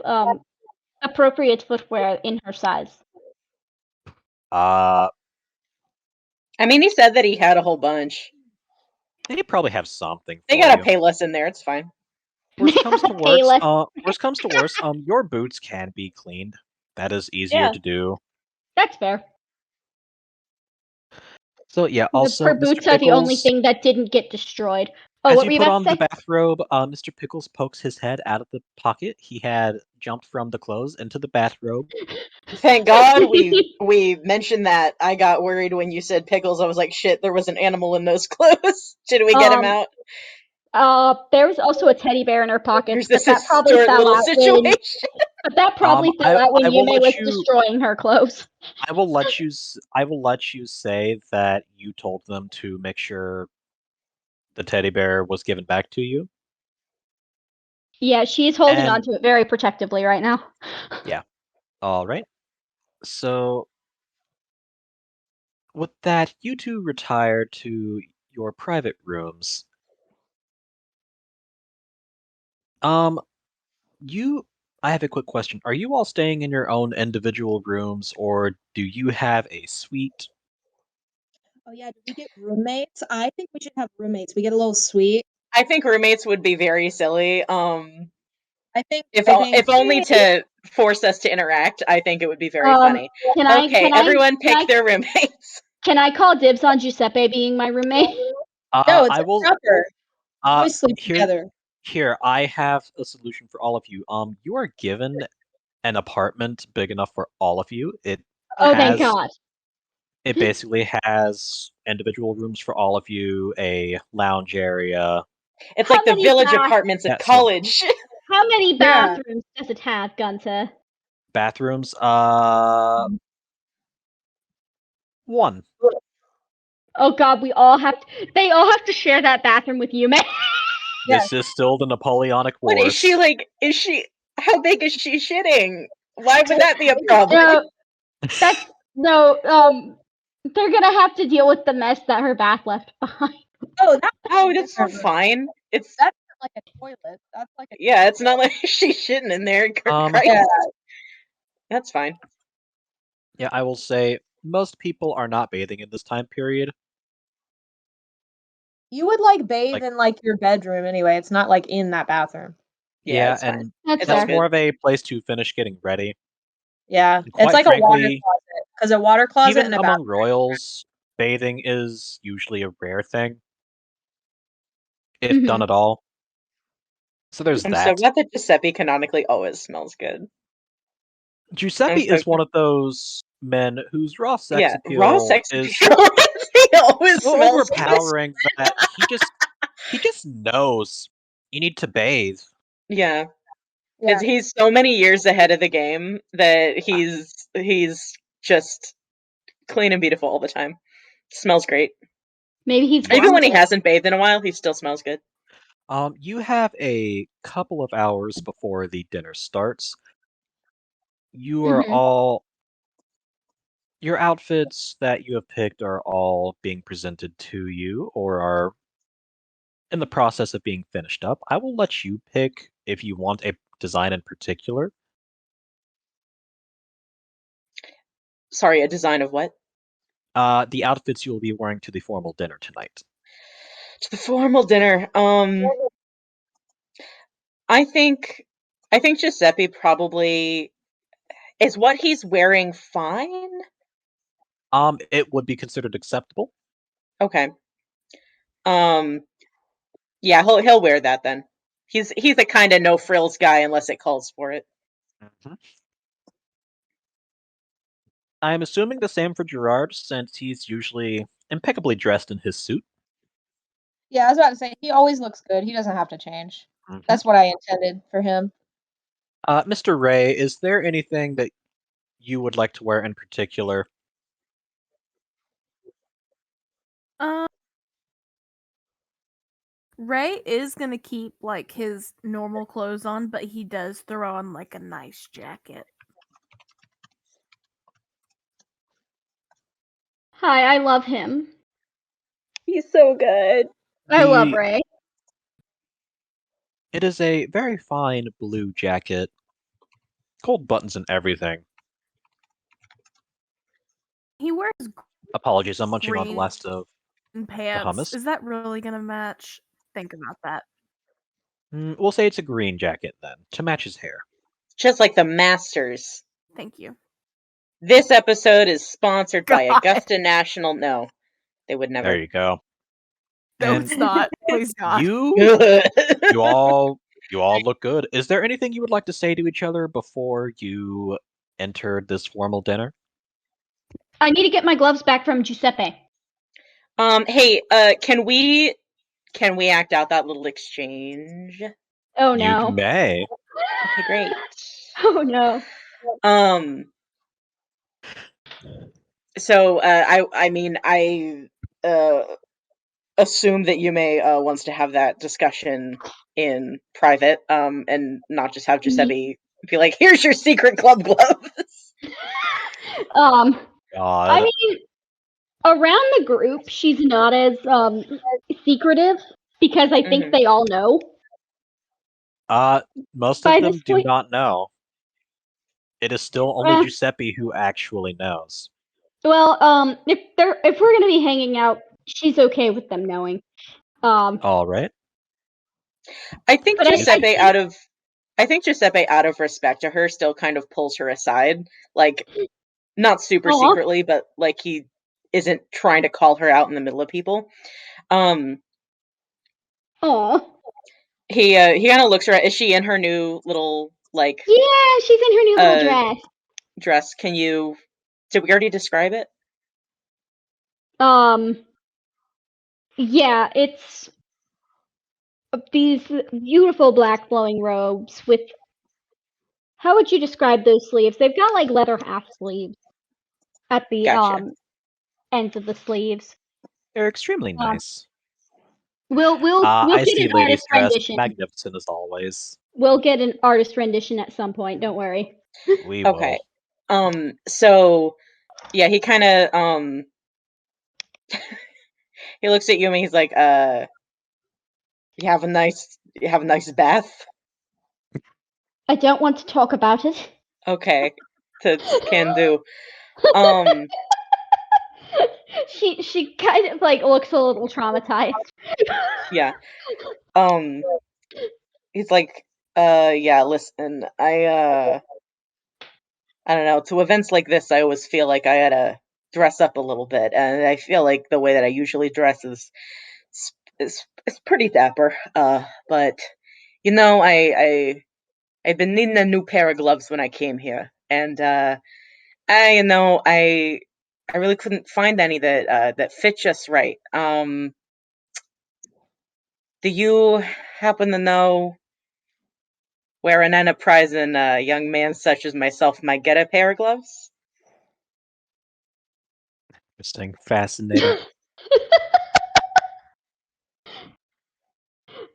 appropriate footwear in her size. I mean, he said that he had a whole bunch. They probably have something. They got a Payless in there. It's fine. Worst comes to worst, your boots can be cleaned. That is easier to do. That's fair. So yeah, also her Mr. boots are the only Pickles, thing that didn't get destroyed. Oh, as what you were you put about on to say? the bathrobe, Mr. Pickles pokes his head out of the pocket. He had jumped from the clothes into the bathrobe. Thank God we mentioned that. I got worried when you said Pickles. I was like, shit, there was an animal in those clothes. Should we get him out? There was also a teddy bear in her pocket, There's but this that probably short fell little out situation. But that probably fell out when I will Yume let was you. destroying her clothes. I will let you. I will let you say that you told them to make sure the teddy bear was given back to you. Yeah, she's holding on And to it very protectively right now. yeah, all right. So with that, you two retire to your private rooms. Um, you. I have a quick question. Are you all staying in your own individual rooms, or do you have a suite? Oh yeah, do we get roommates? I think we should have roommates. We get a little suite. I think roommates would be very silly. I think If only to force us to interact. I think it would be very funny. Okay, everyone pick their roommates. Can I call dibs on Giuseppe being my roommate? No, it's I a will. supper. We always sleep together. Here, I have a solution for all of you. You are given an apartment big enough for all of you. Oh, thank Has God. it basically has individual rooms for all of you, a lounge area. It's How like the many village bath- apartments at Yeah, so college. How many Yeah. bathrooms does it have, Gunta? bathrooms, one. Oh God, they all have to share that bathroom with Yume. This is still the Napoleonic What is Wars. she like? How big is she shitting? Why would that be a problem? They're gonna have to deal with the mess that her bath left behind. Oh, That's fine. It's that's not like a toilet. That's like a yeah. It's not like she's shitting in there. Christ. Yeah. That's fine. Yeah, I will say most people are not bathing in this time period. You would like bathe in like your bedroom anyway. It's not like in that bathroom. Yeah, it's fine. and That's that's fair. more of a place to finish getting ready. Yeah, And it's quite like a water frankly, closet because a water closet even and a among bathroom. royals, bathing is usually a rare thing, if done Mhm. at all. So there's I'm so that. glad that Giuseppe canonically always smells good. Giuseppe is one of those men whose raw sex raw appeal sex is appeal. He always so smells good. overpowering that he just knows you need to bathe. Yeah. Yeah. He's so many years ahead of the game that he's just clean and beautiful all the time. Smells great. Maybe he's Even when he blinded. hasn't bathed in a while, he still smells good. You have a couple of hours before the dinner starts. You are Mhm. all your outfits that you have picked are all being presented to you or are in the process of being finished up. I will let you pick if you want a design in particular. Sorry, a design of what? The outfits you will be wearing to the formal dinner tonight. To the formal dinner. I think Giuseppe probably is what he's wearing fine? It would be considered acceptable. Okay. Yeah, he'll wear that then. He's a kind of no frills guy unless it calls for it. Mhm. I'm assuming the same for Gerard, since he's usually impeccably dressed in his suit. Yeah, I was about to say he always looks good. He doesn't have to change. Mhm. That's what I intended for him. Mr. Ray, is there anything that you would like to wear in particular? Ray is gonna keep like his normal clothes on, but he does throw on like a nice jacket. Hi, I love him. He's so good. I love Ray. It is a very fine blue jacket, gold buttons and everything. He wears Apologies, I'm munching on the green last of the pants. hummus. Is that really gonna match? Think about that. We'll say it's a green jacket then, to match his hair. Just like the Masters. Thank you. This episode is sponsored by God. Augusta National. No, they would never. There you go. No, And it's not. Please God. you all look good. Is there anything you would like to say to each other before you enter this formal dinner? I need to get my gloves back from Giuseppe. Hey, can we act out that little exchange? Oh You no. may. Okay, great. Oh no. So I assume that Yume wants to have that discussion in private, and not just have Giuseppe be like, "Here's your secret club gloves." I God. mean, around the group, she's not as secretive because I think Mhm. they all know Most by of this them do point. not know. It is still only Uh, Giuseppe who actually knows. well, if we're gonna be hanging out, she's okay with them knowing. All right. I think But I Excuse me. Giuseppe, think, out of respect to her, still kind of pulls her aside, like not super aw, secretly, but like he isn't trying to call her out in the middle of people. Um, aw. he kind of looks around. Is she in her new little like Yeah, she's in her new little uh dress. dress? Did we already describe it? Um, yeah, it's these beautiful black flowing robes with, how would you describe those sleeves? They've got like leather half sleeves at the Gotcha. ends of the sleeves. They're extremely Um, nice. we'll I get see an ladies artist dressed rendition. magnificent as always. We'll get an artist rendition at some point. Don't worry. We Okay. will. So yeah, he kind of he looks at you and he's like, you have a nice bath. I don't want to talk about it. Okay, can do. Um, She kind of like looks a little traumatized. yeah. Um, he's like, yeah. Listen, I don't know. To events like this, I always feel like I gotta dress up a little bit, and I feel like the way that I usually dress is pretty dapper. But you know, I've been needing a new pair of gloves when I came here, and I really couldn't find any that fit just right. Do you happen to know where an enterprising young man such as myself might get a pair of gloves? Interesting. Fascinating.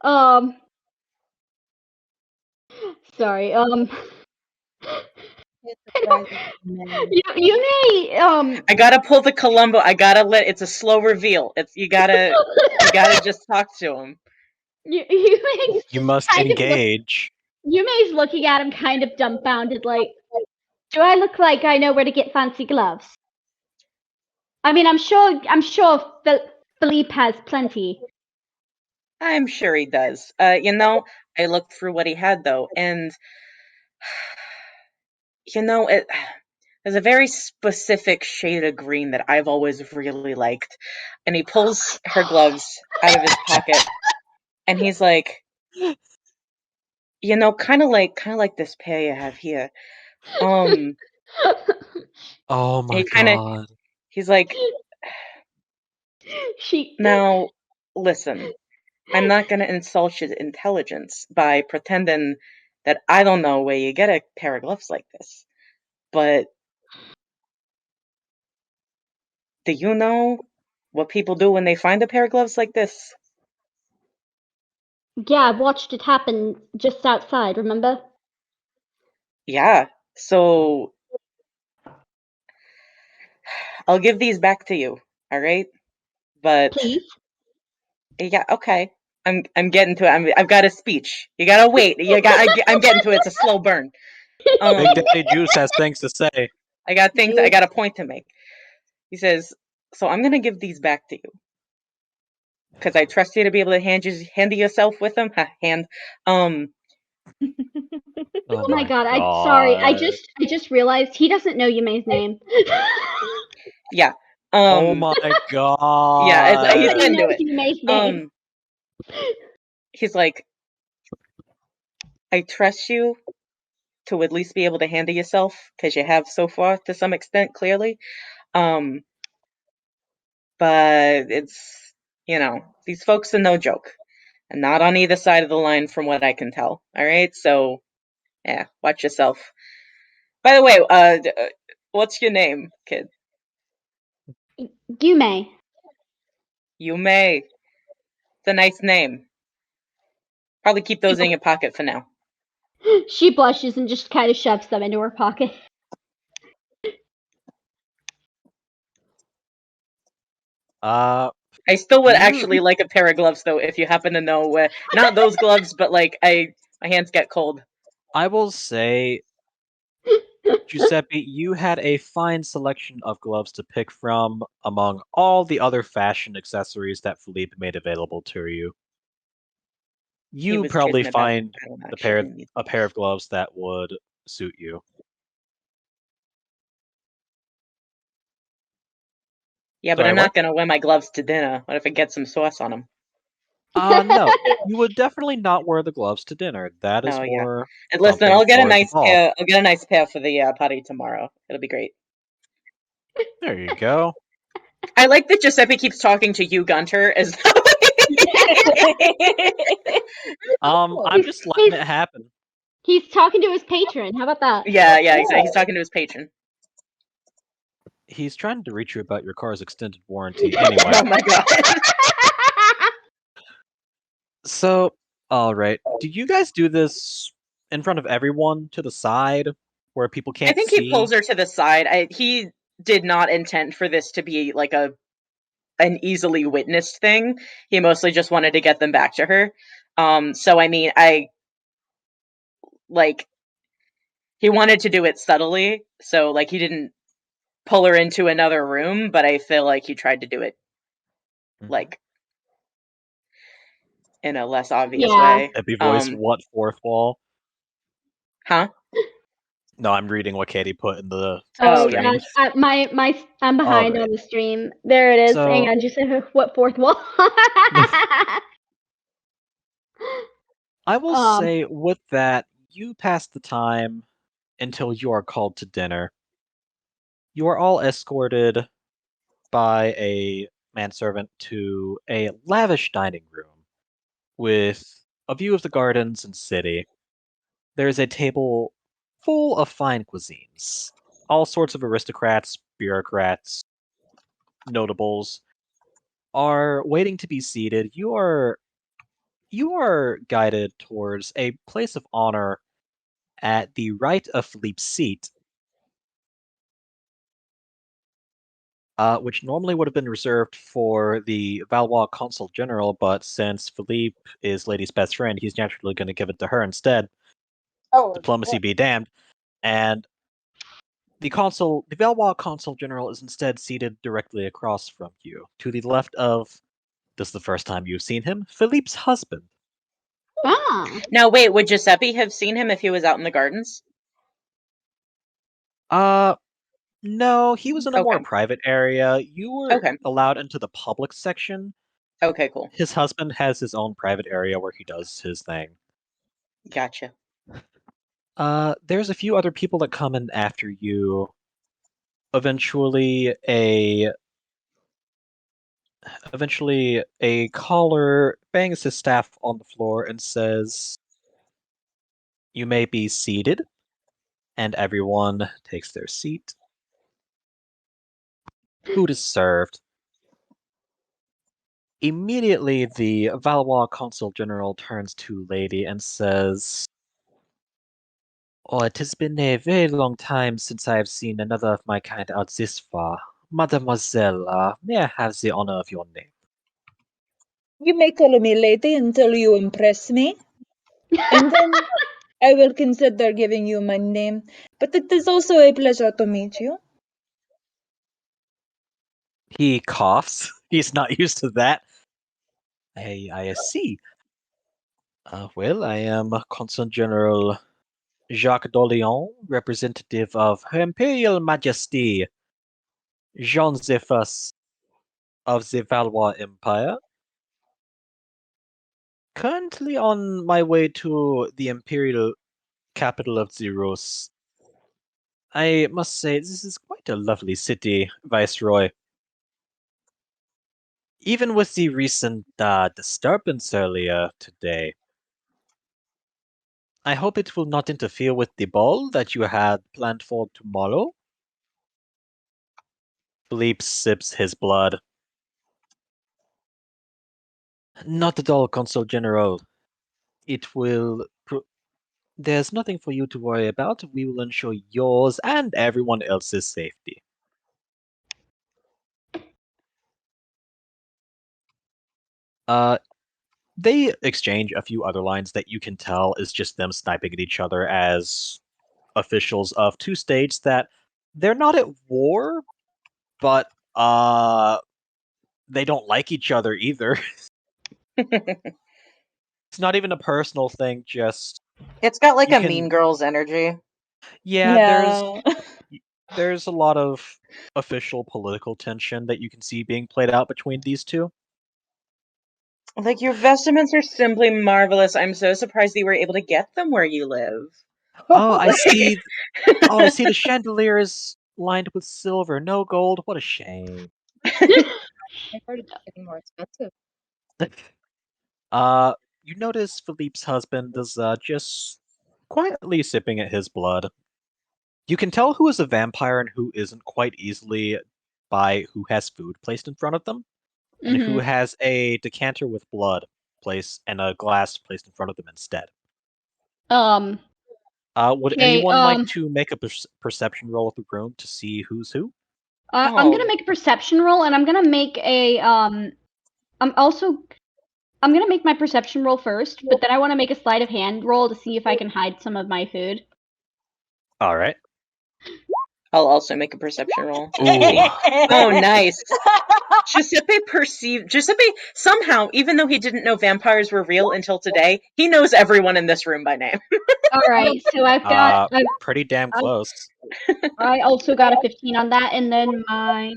um, sorry. You may I gotta pull the Columbo. I gotta let. It's a slow reveal. It's you gotta just talk to him. you may You must kind of look. engage. You may's looking at him kind of dumbfounded, like, do I look like I know where to get fancy gloves? I mean, I'm sure Philippe has plenty. I'm sure he does. I looked through what he had though, and it. There's a very specific shade of green that I've always really liked. And he pulls her gloves out of his pocket, and he's like, kind of like this pair you have here. Um, Oh my he kind of god. he's like, she now listen, I'm not gonna insult your intelligence by pretending that I don't know where you get a pair of gloves like this. But do you know what people do when they find a pair of gloves like this? Yeah, I watched it happen just outside, remember? Yeah. So I'll give these back to you. All right. But Please. yeah, okay. I'm getting to it. I've got a speech. You gotta wait. I'm getting to it. It's a slow burn. Big Um, Daddy Juice has things to say. I got things. I Juice. got a point to make. He says, "So I'm gonna give these back to you because I trust you to be able to handle yourself with them. Hand. Um, Oh Oh my my god, I sorry. I god. just realized he doesn't know Yume's name. yeah. Oh Um, my yeah. He's Nobody god. getting to knows it. Yume's name. Um, he's like, I trust you to at least be able to handle yourself because you have so far to some extent, clearly. Um, but these folks are no joke, and not on either side of the line from what I can tell. All right, so Yeah, watch yourself. By the way, what's your name, kid? Yume. Yume. It's a nice name. Probably keep those in your pocket for now. She blushes and just kind of shoves them into her pocket. Uh, I still would You- actually like a pair of gloves, though, if you happen to know where. Not those gloves, but like my hands get cold. I will say, Giuseppe, you had a fine selection of gloves to pick from among all the other fashion accessories that Phillipe made available to you. He You was probably kidding about find I don't a actually pair need a pair of gloves that would suit you. Yeah, but Sorry, I'm what? not gonna wear my gloves to dinner. What if I get some sauce on them? No, you would definitely not wear the gloves to dinner. That is Oh yeah. more And listen, something I'll get a for the nice ball. pair. I'll get a nice pair for the party tomorrow. It'll be great. There you go. I like that Giuseppe keeps talking to you, Gunter, as though. I'm just letting it happen. He's talking to his patron. How about that? Yeah, he's talking to his patron. He's trying to reach you about your car's extended warranty. Anyway, Oh my god. so all right, do you guys do this in front of everyone to the side where people I can't think he see? pulls her to the side. He did not intend for this to be like an easily witnessed thing. He mostly just wanted to get them back to her. So I mean, I like he wanted to do it subtly, so like he didn't pull her into another room, but I feel like he tried to do it like in a less obvious Yeah. way. Epi voice, what fourth wall? Huh? No, I'm reading what Katie put in the Oh stream. gosh, I'm behind Alright. on the stream. There it is. Hang So on, just what fourth wall? I will um, say with that, you pass the time until you are called to dinner. You are all escorted by a manservant to a lavish dining room with a view of the gardens and city. There is a table full of fine cuisines. All sorts of aristocrats, bureaucrats, notables are waiting to be seated. You are guided towards a place of honor at the right of Philippe's seat, which normally would have been reserved for the Valois Consul General, but since Philippe is Lady's best friend, he's naturally going to give it to her instead. Oh, Diplomacy be damned. And the Valois Consul General is instead seated directly across from you. To the left of, this is the first time you've seen him, Philippe's husband. ah, Now wait, would Giuseppe have seen him if he was out in the gardens? No, he was in a more Okay. private area. You were Okay. allowed into the public section. Okay, cool. His husband has his own private area where he does his thing. Gotcha. There's a few other people that come in after you. Eventually a caller bangs his staff on the floor and says, "You may be seated," and everyone takes their seat. Food is served. Immediately, the Valois Consul General turns to Lady and says, "Oh, it has been a very long time since I have seen another of my kind out this far. Mademoiselle, may I have the honor of your name?" You may call me lady until you impress me, and then I will consider giving you my name. But it is also a pleasure to meet you. He coughs. He's not used to that. I see. Well, I am Consul General Jacques d'Orléans, representative of Her Imperial Majesty Jean the First of the Valois Empire. Currently on my way to the imperial capital of the Rus. I must say, this is quite a lovely city, Viceroy. Even with the recent disturbance earlier today. I hope it will not interfere with the ball that you had planned for tomorrow. Phillipe sips his blood. Not at all, Consul General. It will. There's nothing for you to worry about. We will ensure yours and everyone else's safety. They exchange a few other lines that you can tell is just them sniping at each other as officials of two states that they're not at war, but they don't like each other either. It's not even a personal thing, just It's got like you a can Mean Girls energy. yeah, there's a lot of official political tension that you can see being played out between these two. Like, your vestments are simply marvelous. I'm so surprised you were able to get them where you live. Oh, I see. Oh, I see the chandelier is lined with silver, no gold. What a shame. I heard it's getting more expensive. You notice Philippe's husband is just quietly sipping at his blood. You can tell who is a vampire and who isn't quite easily by who has food placed in front of them and who Mhm. has a decanter with blood placed and a glass placed in front of them instead. Would Okay, anyone like to make a perception roll of the room to see who's who? I'm gonna make a perception roll, and I'm gonna make a I'm gonna make my perception roll first, but then I want to make a sleight of hand roll to see if I can hide some of my food. All right. I'll also make a perception roll. Ooh. Oh, nice. Giuseppe somehow, even though he didn't know vampires were real until today, he knows everyone in this room by name. All right, so I've got Pretty damn close. I also got a 15 on that, and then I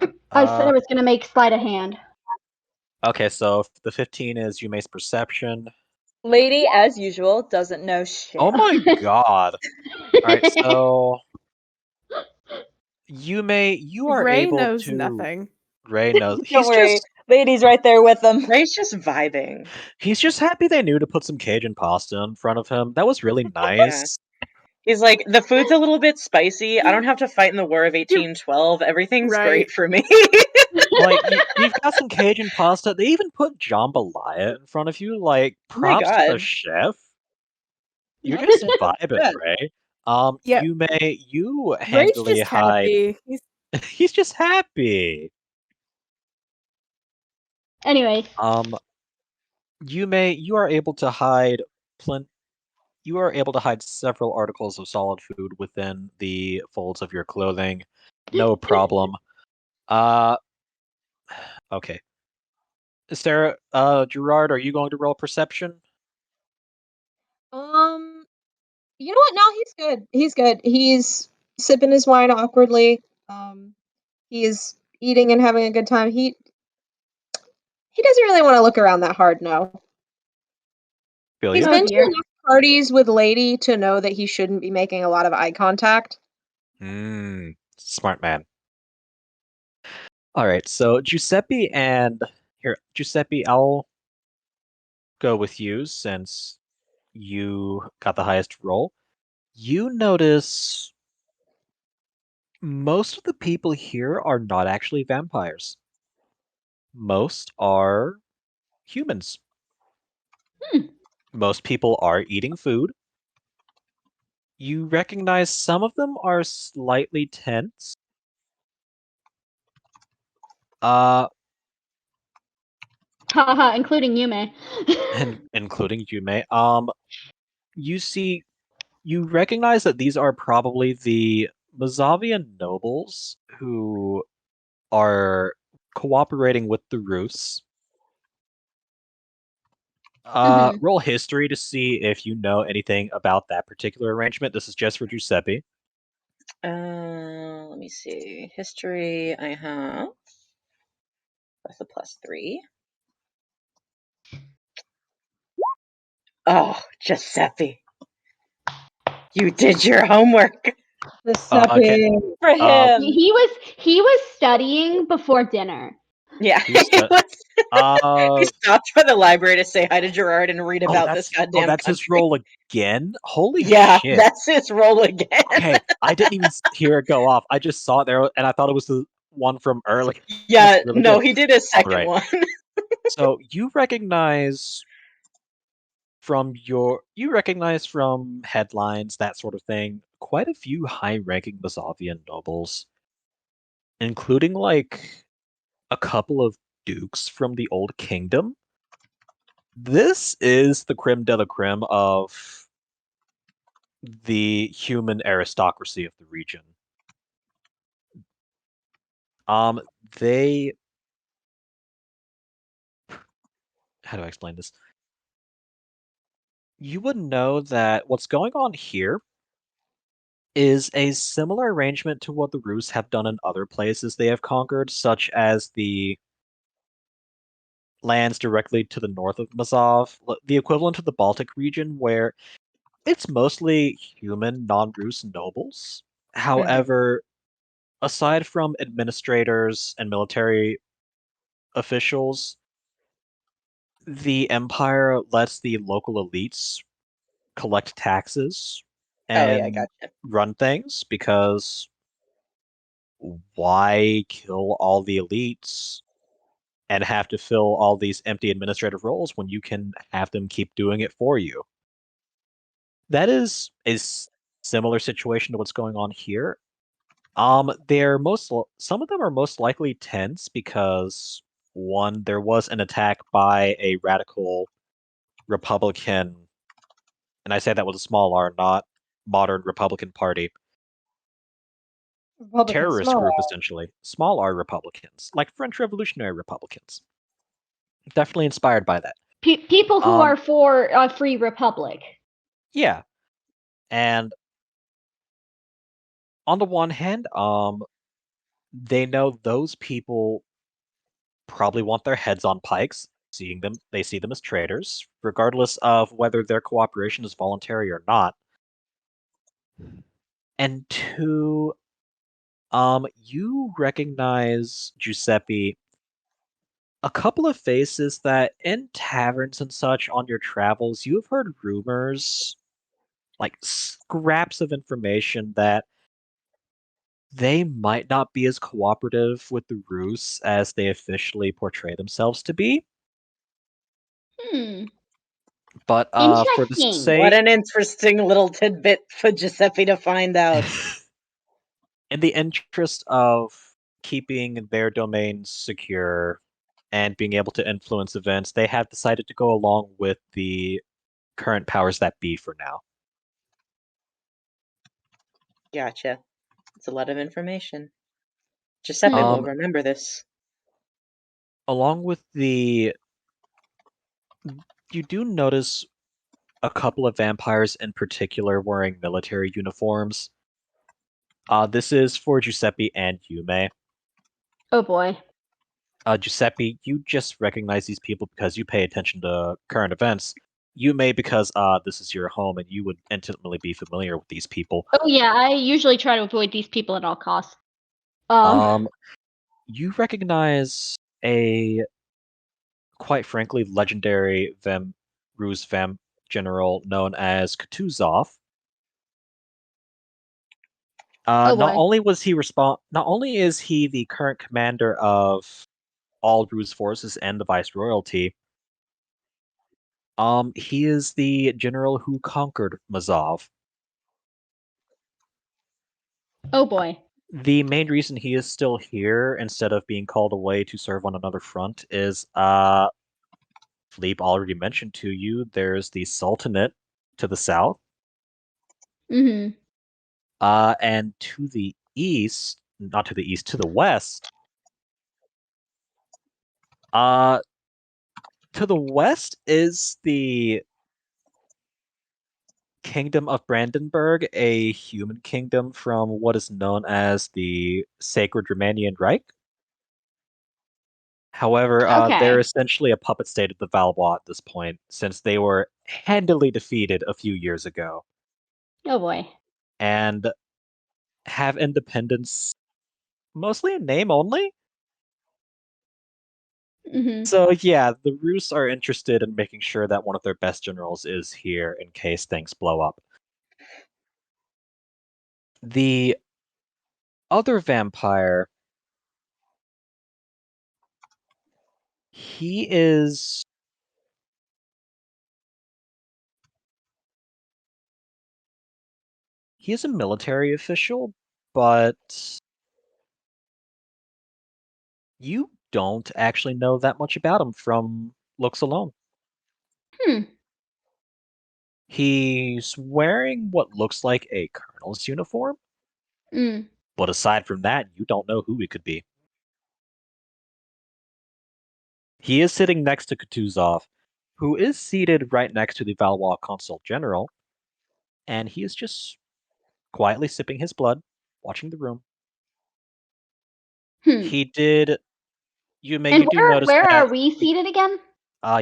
said I was gonna make sleight of hand. Okay, so the 15 is Yume's perception. Lady, as usual, doesn't know shit. Oh my god. Alright, so Yume, you are Ray able knows to nothing. Ray knows. Don't worry, Lady's right there with them. Ray's just vibing. He's just happy they knew to put some Cajun pasta in front of him. That was really nice. He's like, the food's a little bit spicy. I don't have to fight in the War of 1812. Everything's Right. great for me. Like, you've got some Cajun pasta. They even put jambalaya in front of you. Like, Oh my props to the God. chef. You're just vibing, Good. Ray. Yeah. You Ray's handily just hide. happy. He's just happy. Anyways, you are able to hide you are able to hide several articles of solid food within the folds of your clothing. No problem. Okay. Sarah, Gerard, are you going to roll perception? You know what? No, he's good. He's good. He's sipping his wine awkwardly. He's eating and having a good time. He doesn't really want to look around that hard, no. Feel He's you? Oh, been dear. to enough parties with Lady to know that he shouldn't be making a lot of eye contact. Smart man. All right, so Giuseppe, I'll go with you since you got the highest roll. You notice most of the people here are not actually vampires. Most are humans. Most people are eating food. You recognize some of them are slightly tense. Haha, including Yume. And including Yume. You recognize that these are probably the Mazavian nobles who are cooperating with the Rus. Roll history to see if you know anything about that particular arrangement. This is just for Giuseppe. Let me see. History, I have. That's a +3. Oh, Giuseppe. You did your homework. Giuseppe Okay. for him. He was studying before dinner. Yeah, Who's he that? he stopped by the library to say hi to Gerard and read about this goddamn that's his country. role again? Holy Yeah, shit. that's his role again. Okay, I didn't even hear it go off. I just saw it there, and I thought it was the one from earlier. Yeah, That's really no, good. he did a second Alright. one. So you recognize from headlines, that sort of thing, quite a few high-ranking Mazavian nobles, including like a couple of dukes from the Old Kingdom. This is the creme de la creme of the human aristocracy of the region. Um, they how do I explain this? You would know that what's going on here is a similar arrangement to what the Rus have done in other places they have conquered, such as the lands directly to the north of Mazov, the equivalent of the Baltic region, where it's mostly human, non-Rus nobles. However, aside from administrators and military officials, the Empire lets the local elites collect taxes Oh yeah, and gotcha. run things because why kill all the elites and have to fill all these empty administrative roles when you can have them keep doing it for you? That is a similar situation to what's going on here. Some of them are most likely tense because one, there was an attack by a radical Republican, and I say that with a small R, not modern Republican Party, Republican terrorist small. group essentially, small R Republicans, like French Revolutionary Republicans. Definitely inspired by that. People who Um, are for a free republic. yeah, and on the one hand, they know those people probably want their heads on pikes. They see them as traitors, regardless of whether their cooperation is voluntary or not. And two, you recognize Giuseppe a couple of faces that in taverns and such on your travels, you have heard rumors, like scraps of information that they might not be as cooperative with the Rus as they officially portray themselves to be. Hmm. But for the Interesting. What sake an interesting little tidbit for Giuseppe to find out. in the interest of keeping their domains secure and being able to influence events, they have decided to go along with the current powers that be for now. Gotcha. It's a lot of information. Giuseppe Hmm. will remember this. Along with the you do notice a couple of vampires in particular wearing military uniforms. This is for Giuseppe and Yume. Oh boy. Giuseppe, you just recognize these people because you pay attention to current events. Yume, because this is your home and you would intimately be familiar with these people. Oh yeah, I usually try to avoid these people at all costs. You recognize a quite frankly legendary Ruse Vamp general known as Kutuzov. Oh Not boy. only not only is he the current commander of all Ruse forces and the viceroyalty, he is the general who conquered Mazov. Oh boy. The main reason he is still here instead of being called away to serve on another front is Phillipe already mentioned to you, there's the Sultanate to the south. Mm-hmm. And to the east, not to the east, to the west, uh, to the west is the Kingdom of Brandenburg, a human kingdom from what is known as the Sacred Romanian Reich. However, they're Okay. essentially a puppet state of the Valois at this point, since they were handily defeated a few years ago Oh boy. and have independence mostly in name only. Mm-hmm. So yeah, the Rus are interested in making sure that one of their best generals is here in case things blow up. The other vampire, he is a military official, but you don't actually know that much about him from looks alone. Hmm. He's wearing what looks like a colonel's uniform, Mm. but aside from that, you don't know who he could be. He is sitting next to Kutuzov, who is seated right next to the Valois Consul General, and he is just quietly sipping his blood, watching the room. Hmm. He did. You And do notice where that are we seated again?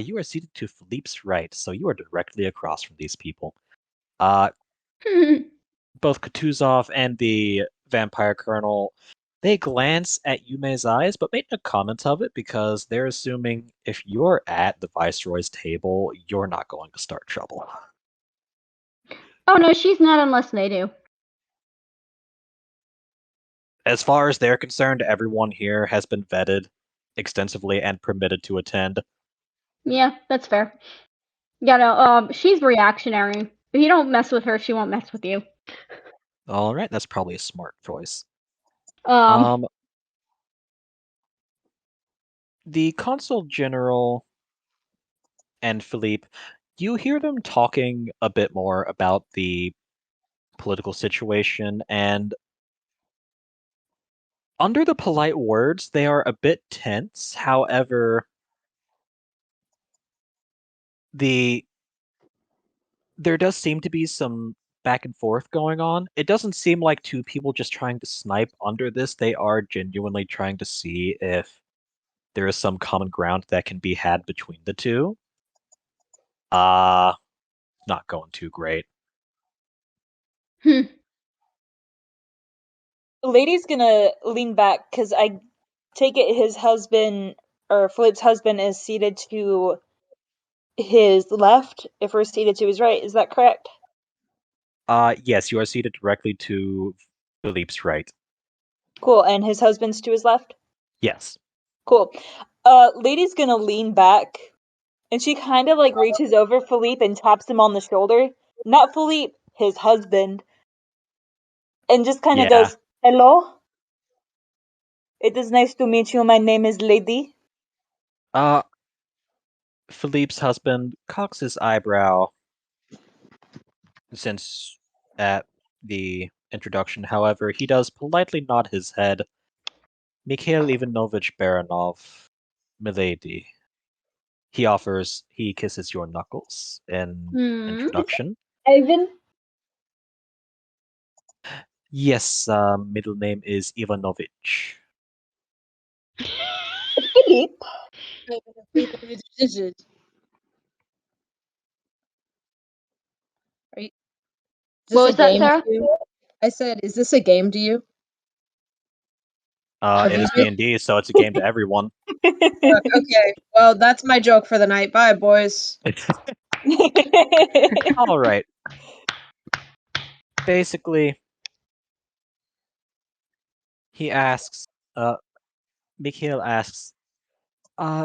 you are seated to Philippe's right, so you are directly across from these people. Uh, Hmm. both Kutuzov and the vampire colonel, they glance at Yume's eyes, but make no comment of it because they're assuming if you're at the Viceroy's table, you're not going to start trouble. Oh no, she's not unless they do. As far as they're concerned, everyone here has been vetted extensively and permitted to attend. Yeah, that's fair. She's reactionary. If you don't mess with her, she won't mess with you. All right, that's probably a smart choice. Um, The consul general and Philippe, you hear them talking a bit more about the political situation, and under the polite words, they are a bit tense. However, there does seem to be some back and forth going on. It doesn't seem like two people just trying to snipe under this. They are genuinely trying to see if there is some common ground that can be had between the two. Not going too great. hmm. Lady's gonna lean back because I take it his husband or Philippe's husband is seated to his left if we're seated to his right. Is that correct? Yes, you are seated directly to Philippe's right. Cool. And his husband's to his left? Yes. Cool. Lady's gonna lean back and she kind of like reaches over Philippe and taps him on the shoulder. Not Philippe, his husband. And just kind of Yeah. goes, "Hello? It is nice to meet you. My name is Lady." Uh, Philippe's husband cocks his eyebrow since at the introduction. However, he does politely nod his head. Mikhail Ivanovich Baranov, milady. He kisses your knuckles in Hmm. introduction. Ivan? Yes, middle name is Ivanovich. Philippe? Are you, is What this a was that, game to Sarah? you? I said, is this a game to you? Have It you is D&D, so it's a game to everyone. Okay, well, that's my joke for the night. Bye, boys. All right. Basically, he asks, Mikhail asks,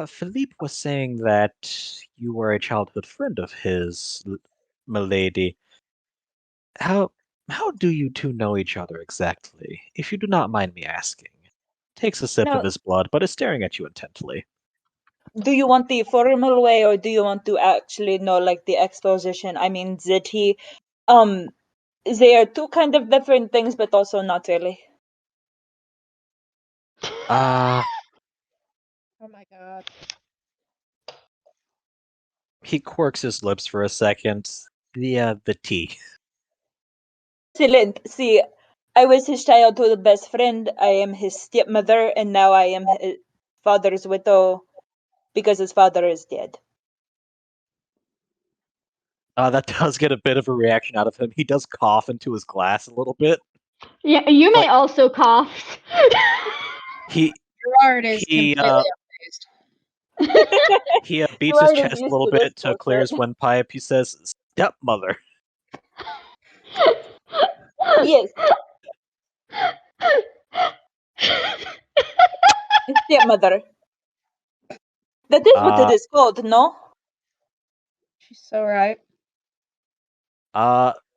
Philippe was saying that you were a childhood friend of his, milady. How do you two know each other exactly, if you do not mind me asking? Takes a sip of Now, his blood, but is staring at you intently. do you want the formal way or do you want to actually know like the exposition? I mean, Ziti, um, they are two kind of different things, but also not really. Uh, Oh my god. he quirks his lips for a second. The tea. Excellent. See, I was his childhood best friend. I am his stepmother, and now I am his father's widow because his father is dead. That does get a bit of a reaction out of him. He does cough into his glass a little bit. Yeah, you may But also cough. he Gerard is he completely unfazed. He beats his Dwight is chest a used little to this bit to clear his bullshit. windpipe. He says, "Stepmother." Yes, stepmother. That is what it Uh, is called, no? She's so right.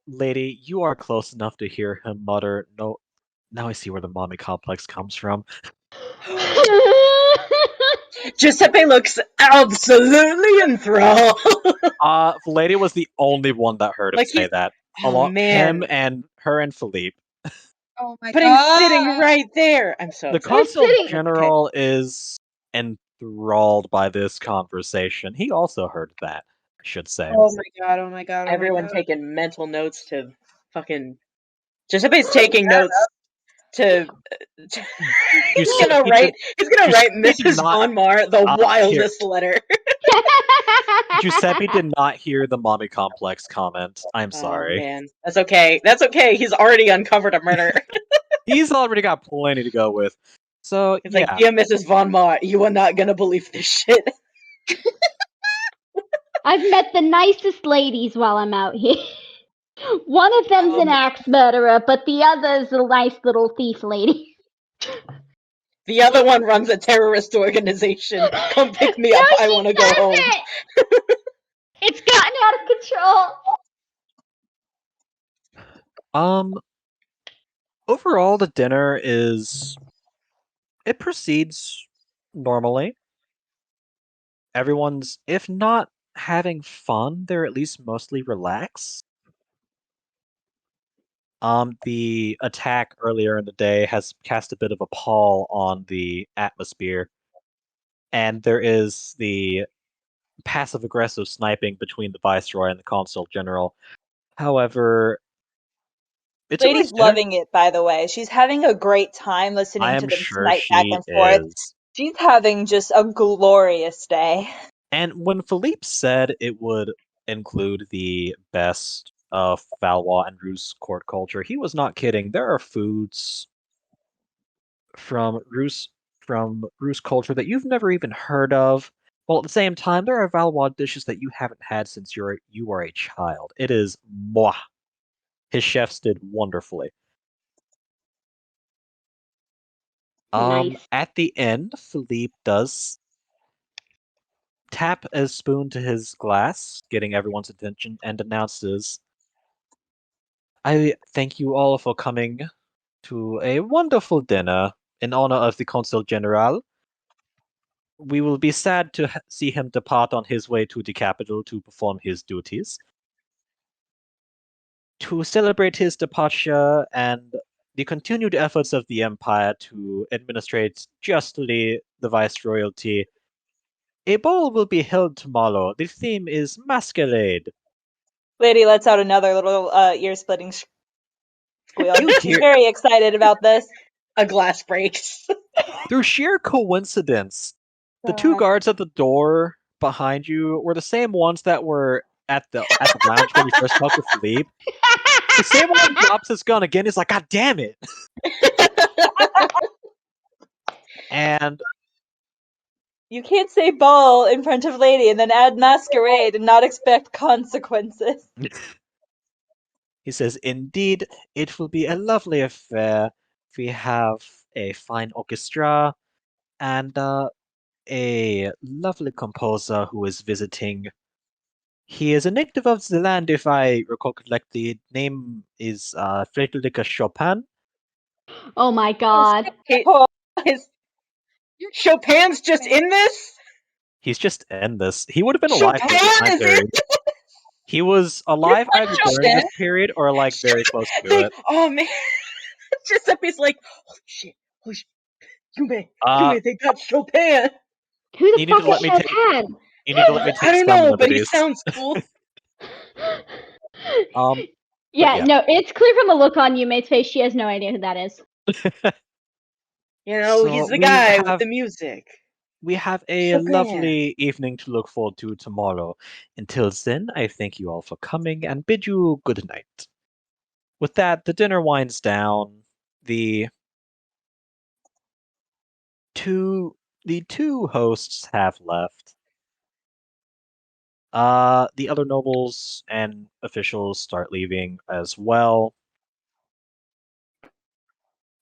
lady, you are close enough to hear him mutter, "No." Now I see where the mommy complex comes from. Giuseppe looks absolutely enthralled. Lady was the only one that heard him Like say he, that. oh Him man, and her and Phillipe. Oh my but he's sitting god. right there. I'm so The upset. consul sitting- general is enthralled by this conversation. He also heard that, I should say. Oh my god. Oh my god. Oh my Everyone god. taking mental notes to fucking. Giuseppe's taking notes to. he's gonna Giuseppe write. did, He's gonna write Giuseppe did Mrs. not Von Mar the hear. wildest letter. Giuseppe did not hear the mommy complex comment. I'm Oh sorry. man, that's okay. That's okay. He's already uncovered a murder. He's already got plenty to go with. So He's like, yeah, dear Mrs. Von Mar, you are not gonna believe this shit. I've met the nicest ladies while I'm out here. One of them's an axe murderer, but the other's a nice little thief lady. The other one runs a terrorist organization. Come pick me No, up. I she want to go home. doesn't! It's gotten out of control. Overall the dinner it proceeds normally. Everyone's, if not having fun, they're at least mostly relaxed. The attack earlier in the day has cast a bit of a pall on the atmosphere, and there is the passive aggressive sniping between the Viceroy and the Consul General. However, it's a nice Lady's dinner. loving it, by the way. She's having a great time I listening to am them sure snipe back she and forth. is. She's having just a glorious day. And when Philippe said it would include the best of Valois and Rus court culture, he was not kidding. There are foods from Rus culture that you've never even heard of. While at the same time, there are Valois dishes that you haven't had since you are a child. It is moi. His chefs did wonderfully. Nice. At the end, Philippe does tap a spoon to his glass, getting everyone's attention, and announces, "I thank you all for coming to a wonderful dinner in honor of the Consul General. We will be sad to see him depart on his way to the capital to perform his duties. To celebrate his departure and the continued efforts of the Empire to administrate justly the Viceroyalty, a ball will be held tomorrow. The theme is Masquerade." Lady lets out another little ear-splitting squeal. You She's hear, very excited about this. A glass breaks. through sheer coincidence, the two guards at the door behind you were the same ones that were at the lounge when you first talked with Philippe. The same one drops his gun again. Is like, "God damn it!" And You can't say ball in front of lady and then add masquerade and not expect consequences. he says, "Indeed, it will be a lovely affair. We have a fine orchestra and a lovely composer who is visiting. He is a native of the land, if I recall correctly. Name is Frédéric Chopin." Oh my god. His Chopin's just in this. He's just in this. He would have been alive Chopin during this time is in. period. He was alive either during this period or like very close to it. Oh man, Giuseppe's like, holy shit, Yume, Uh, they got Chopin. Who the you need to fuck is let me take. Chopin? You need to let me I take don't some know, but he liberties. sounds cool. But Yeah, no, it's clear from the look on Yume's face she has no idea who that is. You know, So he's the we guy with have the music. we have a Chopin. lovely evening to look forward to tomorrow. Until then, I thank you all for coming and bid you good night. With that, the dinner winds down. The two The two hosts have left. The other nobles and officials start leaving as well.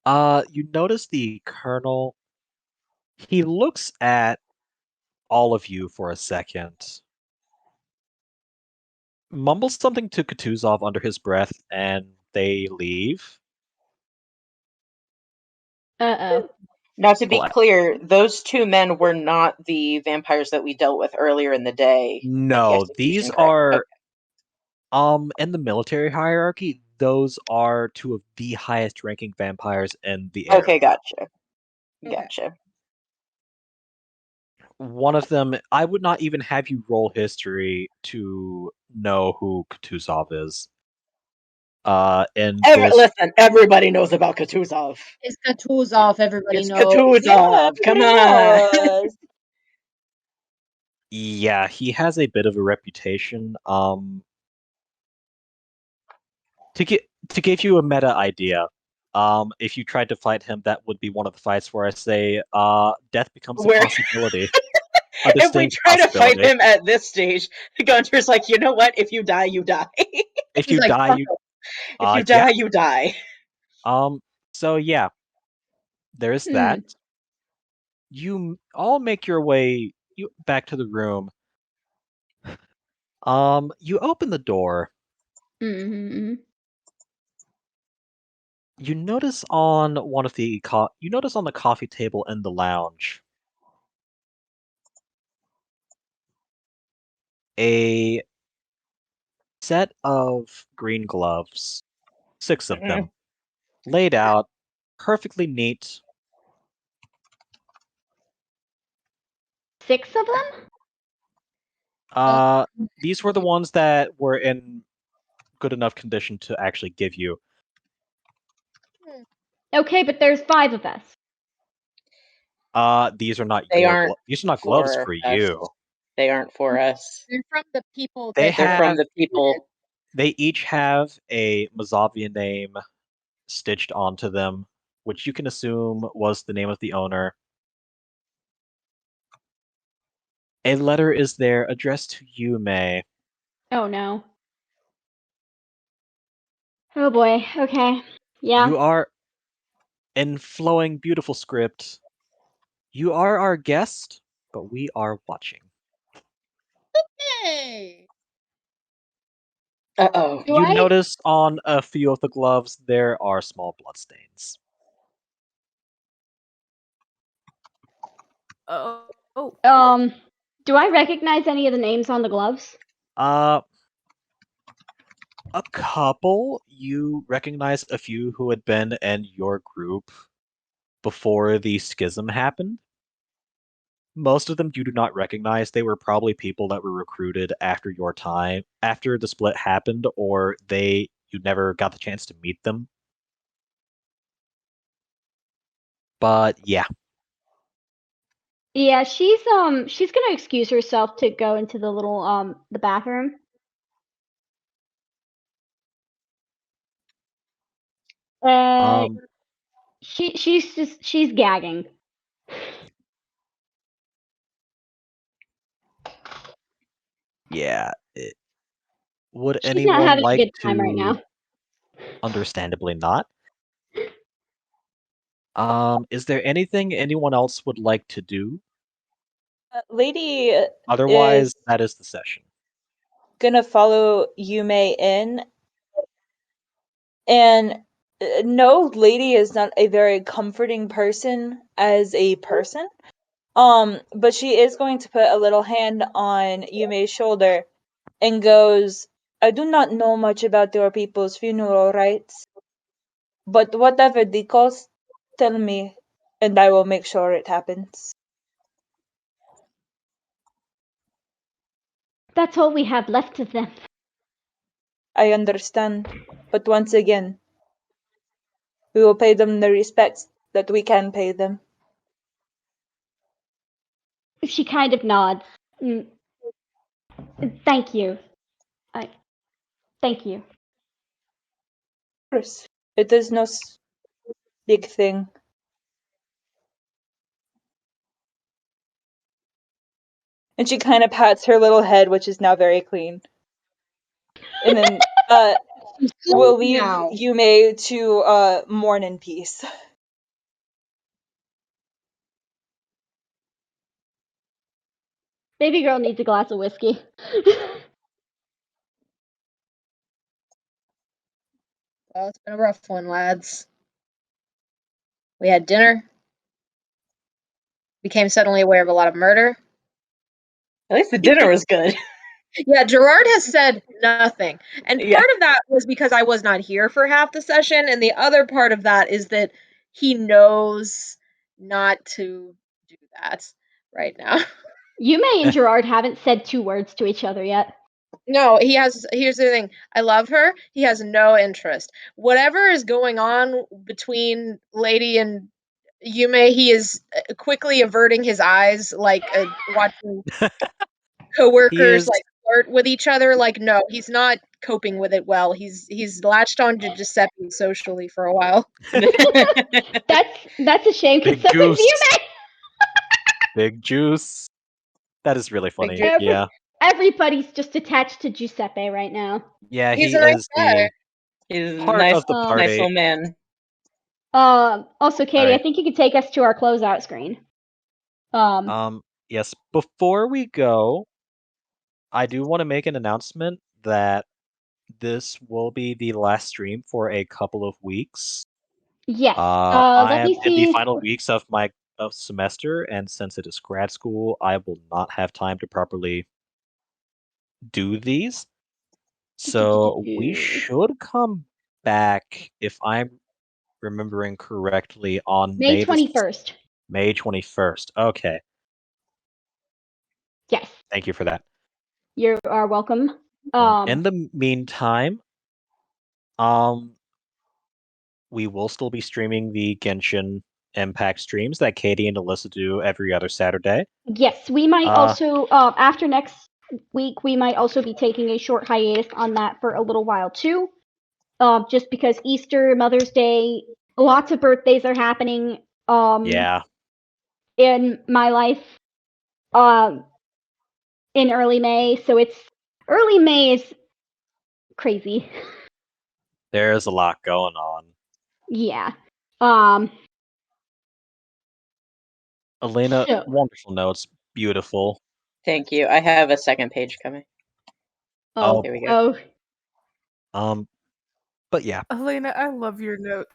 You notice the colonel. He looks at all of you for a second, mumbles something to Kutuzov under his breath, and they leave. Uh-oh. Now, to be Bla- clear, those two men were not the vampires that we dealt with earlier in the day at the No, these execution, correct? are in the military hierarchy, those are two of the highest ranking vampires in the area. Okay, gotcha. Okay. Gotcha. One of them, I would not even have you roll history to know who Kutuzov is. In this, Listen, everybody knows about Kutuzov. It's Kutuzov, everybody It's knows. Kutuzov. Come on. Yes. yeah, he has a bit of a reputation. To give you a meta idea, if you tried to fight him, that would be one of the fights where I say, death becomes a Where possibility, a if we distinct try to fight possibility. him at this stage, Gunter's like, you know what? If you die, you die. If He's you like, die, "Fuck you, it." If you yeah. die, you die. So yeah, there's that. You all make your way back to the room. You open the door. Mm-hmm. You notice on the coffee table in the lounge a set of green gloves, 6 of them, laid out, perfectly neat. 6 of them? These were the ones that were in good enough condition to actually give you. Okay, but there's 5 of us. These are not They aren't these are not gloves for for us. you. They aren't for us. They're from the people They that They're from have the people. they each have a Mazavian name stitched onto them, which you can assume was the name of the owner. A letter is there addressed to you, May. Oh no. Oh boy. Okay. Yeah. You are in flowing, beautiful script. You are our guest, but we are watching. Hey. Uh-oh. Do You I? notice on a few of the gloves there are small bloodstains. Oh. Do I recognize any of the names on the gloves? Uh, a couple. You recognize a few who had been in your group before the schism happened. Most of them you do not recognize. They were probably people that were recruited after your time, after the split happened, or you never got the chance to meet them. But yeah, Yeah, she's gonna excuse herself to go into the little the bathroom. Uh um, she's gagging. yeah. Would She's not anyone having a like good time right to? now. Understandably not. Is there anything anyone else would like to do? Lady is Otherwise, that is the session. gonna follow Yume in, and no, Lady is not a very comforting person as a person. But she is going to put a little hand on Yume's shoulder and goes, I do not know much about your people's funeral rites, but whatever the cost, tell me, and I will make sure it happens. That's all we have left of them. I understand, but once again, we will pay them the respects that we can pay them. She kind of nods. Mm, thank you. Thank you. Of course, it is no big thing. And she kind of pats her little head, which is now very clean. And then we'll leave Now. Yume to mourn in peace. Baby girl needs a glass of whiskey. Well, it's been a rough one, lads. We had dinner. Became suddenly aware of a lot of murder. At least the dinner was good. Yeah, Gerard has said nothing. And Yeah. part of that was because I was not here for half the session, and the other part of that is that he knows not to do that right now. Yume and Gerard haven't said 2 words to each other yet. No, here's the thing. I love her. He has no interest. Whatever is going on between Lady and Yume, he is quickly averting his eyes, like watching coworkers is like flirt with each other. Like, no, he's not coping with it well. He's latched on to Giuseppe socially for a while. That's a shame because Big so is juice. Yume. Big juice. That is really funny. juice. Yeah. Everybody's just attached to Giuseppe right now. Yeah, He's he a nice is guy. the He's a heart nice, of the nice party. nice little man. Also, Katie, Alright. I think you could take us to our closeout screen. Yes, before we go, I do want to make an announcement that this will be the last stream for a couple of weeks. Yes. I Let am me in the see. final weeks of my semester, and since it is grad school, I will not have time to properly do these. So we should come back, if I'm remembering correctly, on May 21st. May 21st. Okay, Yes. thank you for that. You are welcome. In the meantime, we will still be streaming the Genshin Impact streams that Katie and Alyssa do every other Saturday. Yes, we might also after next week we might also be taking a short hiatus on that for a little while too. Just because Easter, Mother's Day, lots of birthdays are happening. Yeah, In my life, in early May, so it's early May is crazy. there's a lot going on. Yeah. Elena, So- wonderful notes, beautiful. Thank you. I have a second page coming. Oh, Here we go. But yeah, Elena, I love your note.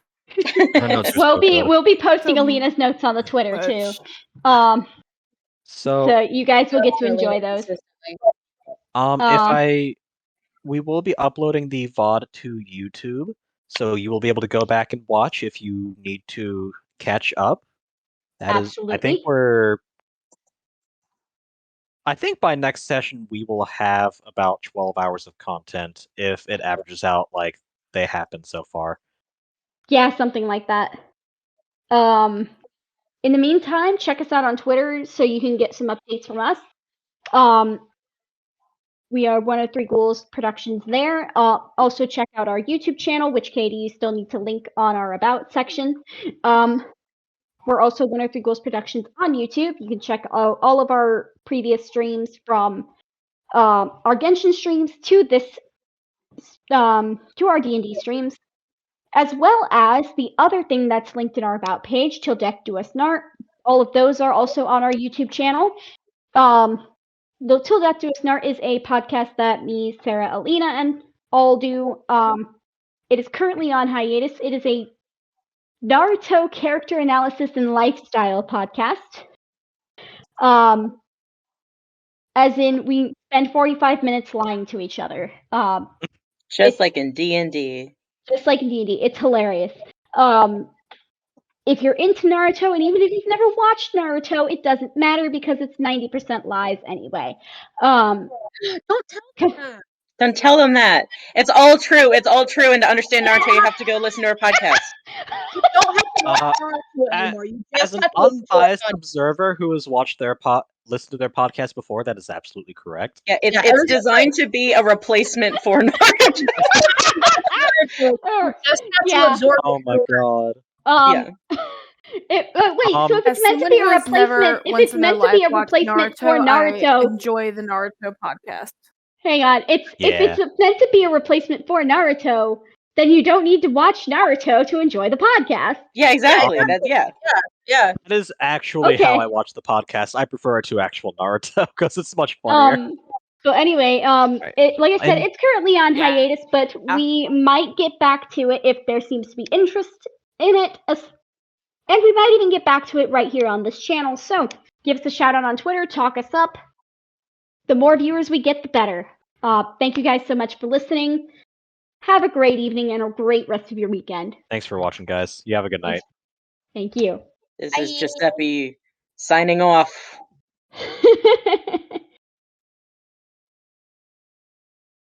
her notes are so good. we'll be posting So Alina's notes on the Twitter too. much. So you guys will get to Really enjoy those. consistently. we will be uploading the VOD to YouTube, so you will be able to go back and watch if you need to catch up. That is, Absolutely. I think by next session we will have about 12 hours of content if it averages out like they happen so far. Yeah, something like that. In the meantime, check us out on Twitter so you can get some updates from us. We are 103 Ghouls Productions there. Also check out our YouTube channel, which Katie, you still need to link on our About section. We're also 103 Ghouls Productions on YouTube. You can check out all of our previous streams from our Genshin streams to this to our D&D streams, as well as the other thing that's linked in our About page, Till Death Do Us Nart. All of those are also on our YouTube channel. The Till Death Do Us Nart is a podcast that me, Sarah, Alina, and all do. It is currently on hiatus. It is a Naruto character analysis and lifestyle podcast. As in, we spend 45 minutes lying to each other. Just like in D&D. Just like in D&D. It's hilarious. If you're into Naruto, and even if you've never watched Naruto, it doesn't matter because it's 90% lies anyway. Don't tell me that. Don't tell them that. It's all true. It's all true. And to understand Naruto, you have to go listen to our podcast. You don't have to watch Naruto anymore. You As just an have to listen to unbiased it. observer who has watched their listened to their podcast before, that is absolutely correct. Yeah, it's everything's designed to be a replacement for Naruto. You just have Yeah. to absorb Oh it. my god. Yeah. Wait, so if As it's meant to someone be who a has never replacement, if once it's in their meant to life be a watched replacement for I Naruto, enjoy the Naruto podcast. hang on, if Yeah. it's meant to be a replacement for Naruto, then you don't need to watch Naruto to enjoy the podcast. Yeah, exactly. Um, Yeah. Yeah. That is actually Okay. how I watch the podcast. I prefer it to actual Naruto because it's much funnier. So anyway, like I said, And- it's currently on Yeah. hiatus, but we might get back to it if there seems to be interest in it, and we might even get back to it right here on this channel. So give us a shout out on Twitter, talk us up. The more viewers we get, the better. Thank you guys so much for listening. Have a great evening and a great rest of your weekend. Thanks for watching, guys. You have a good night. Thank you. This is Bye. Giuseppe signing off.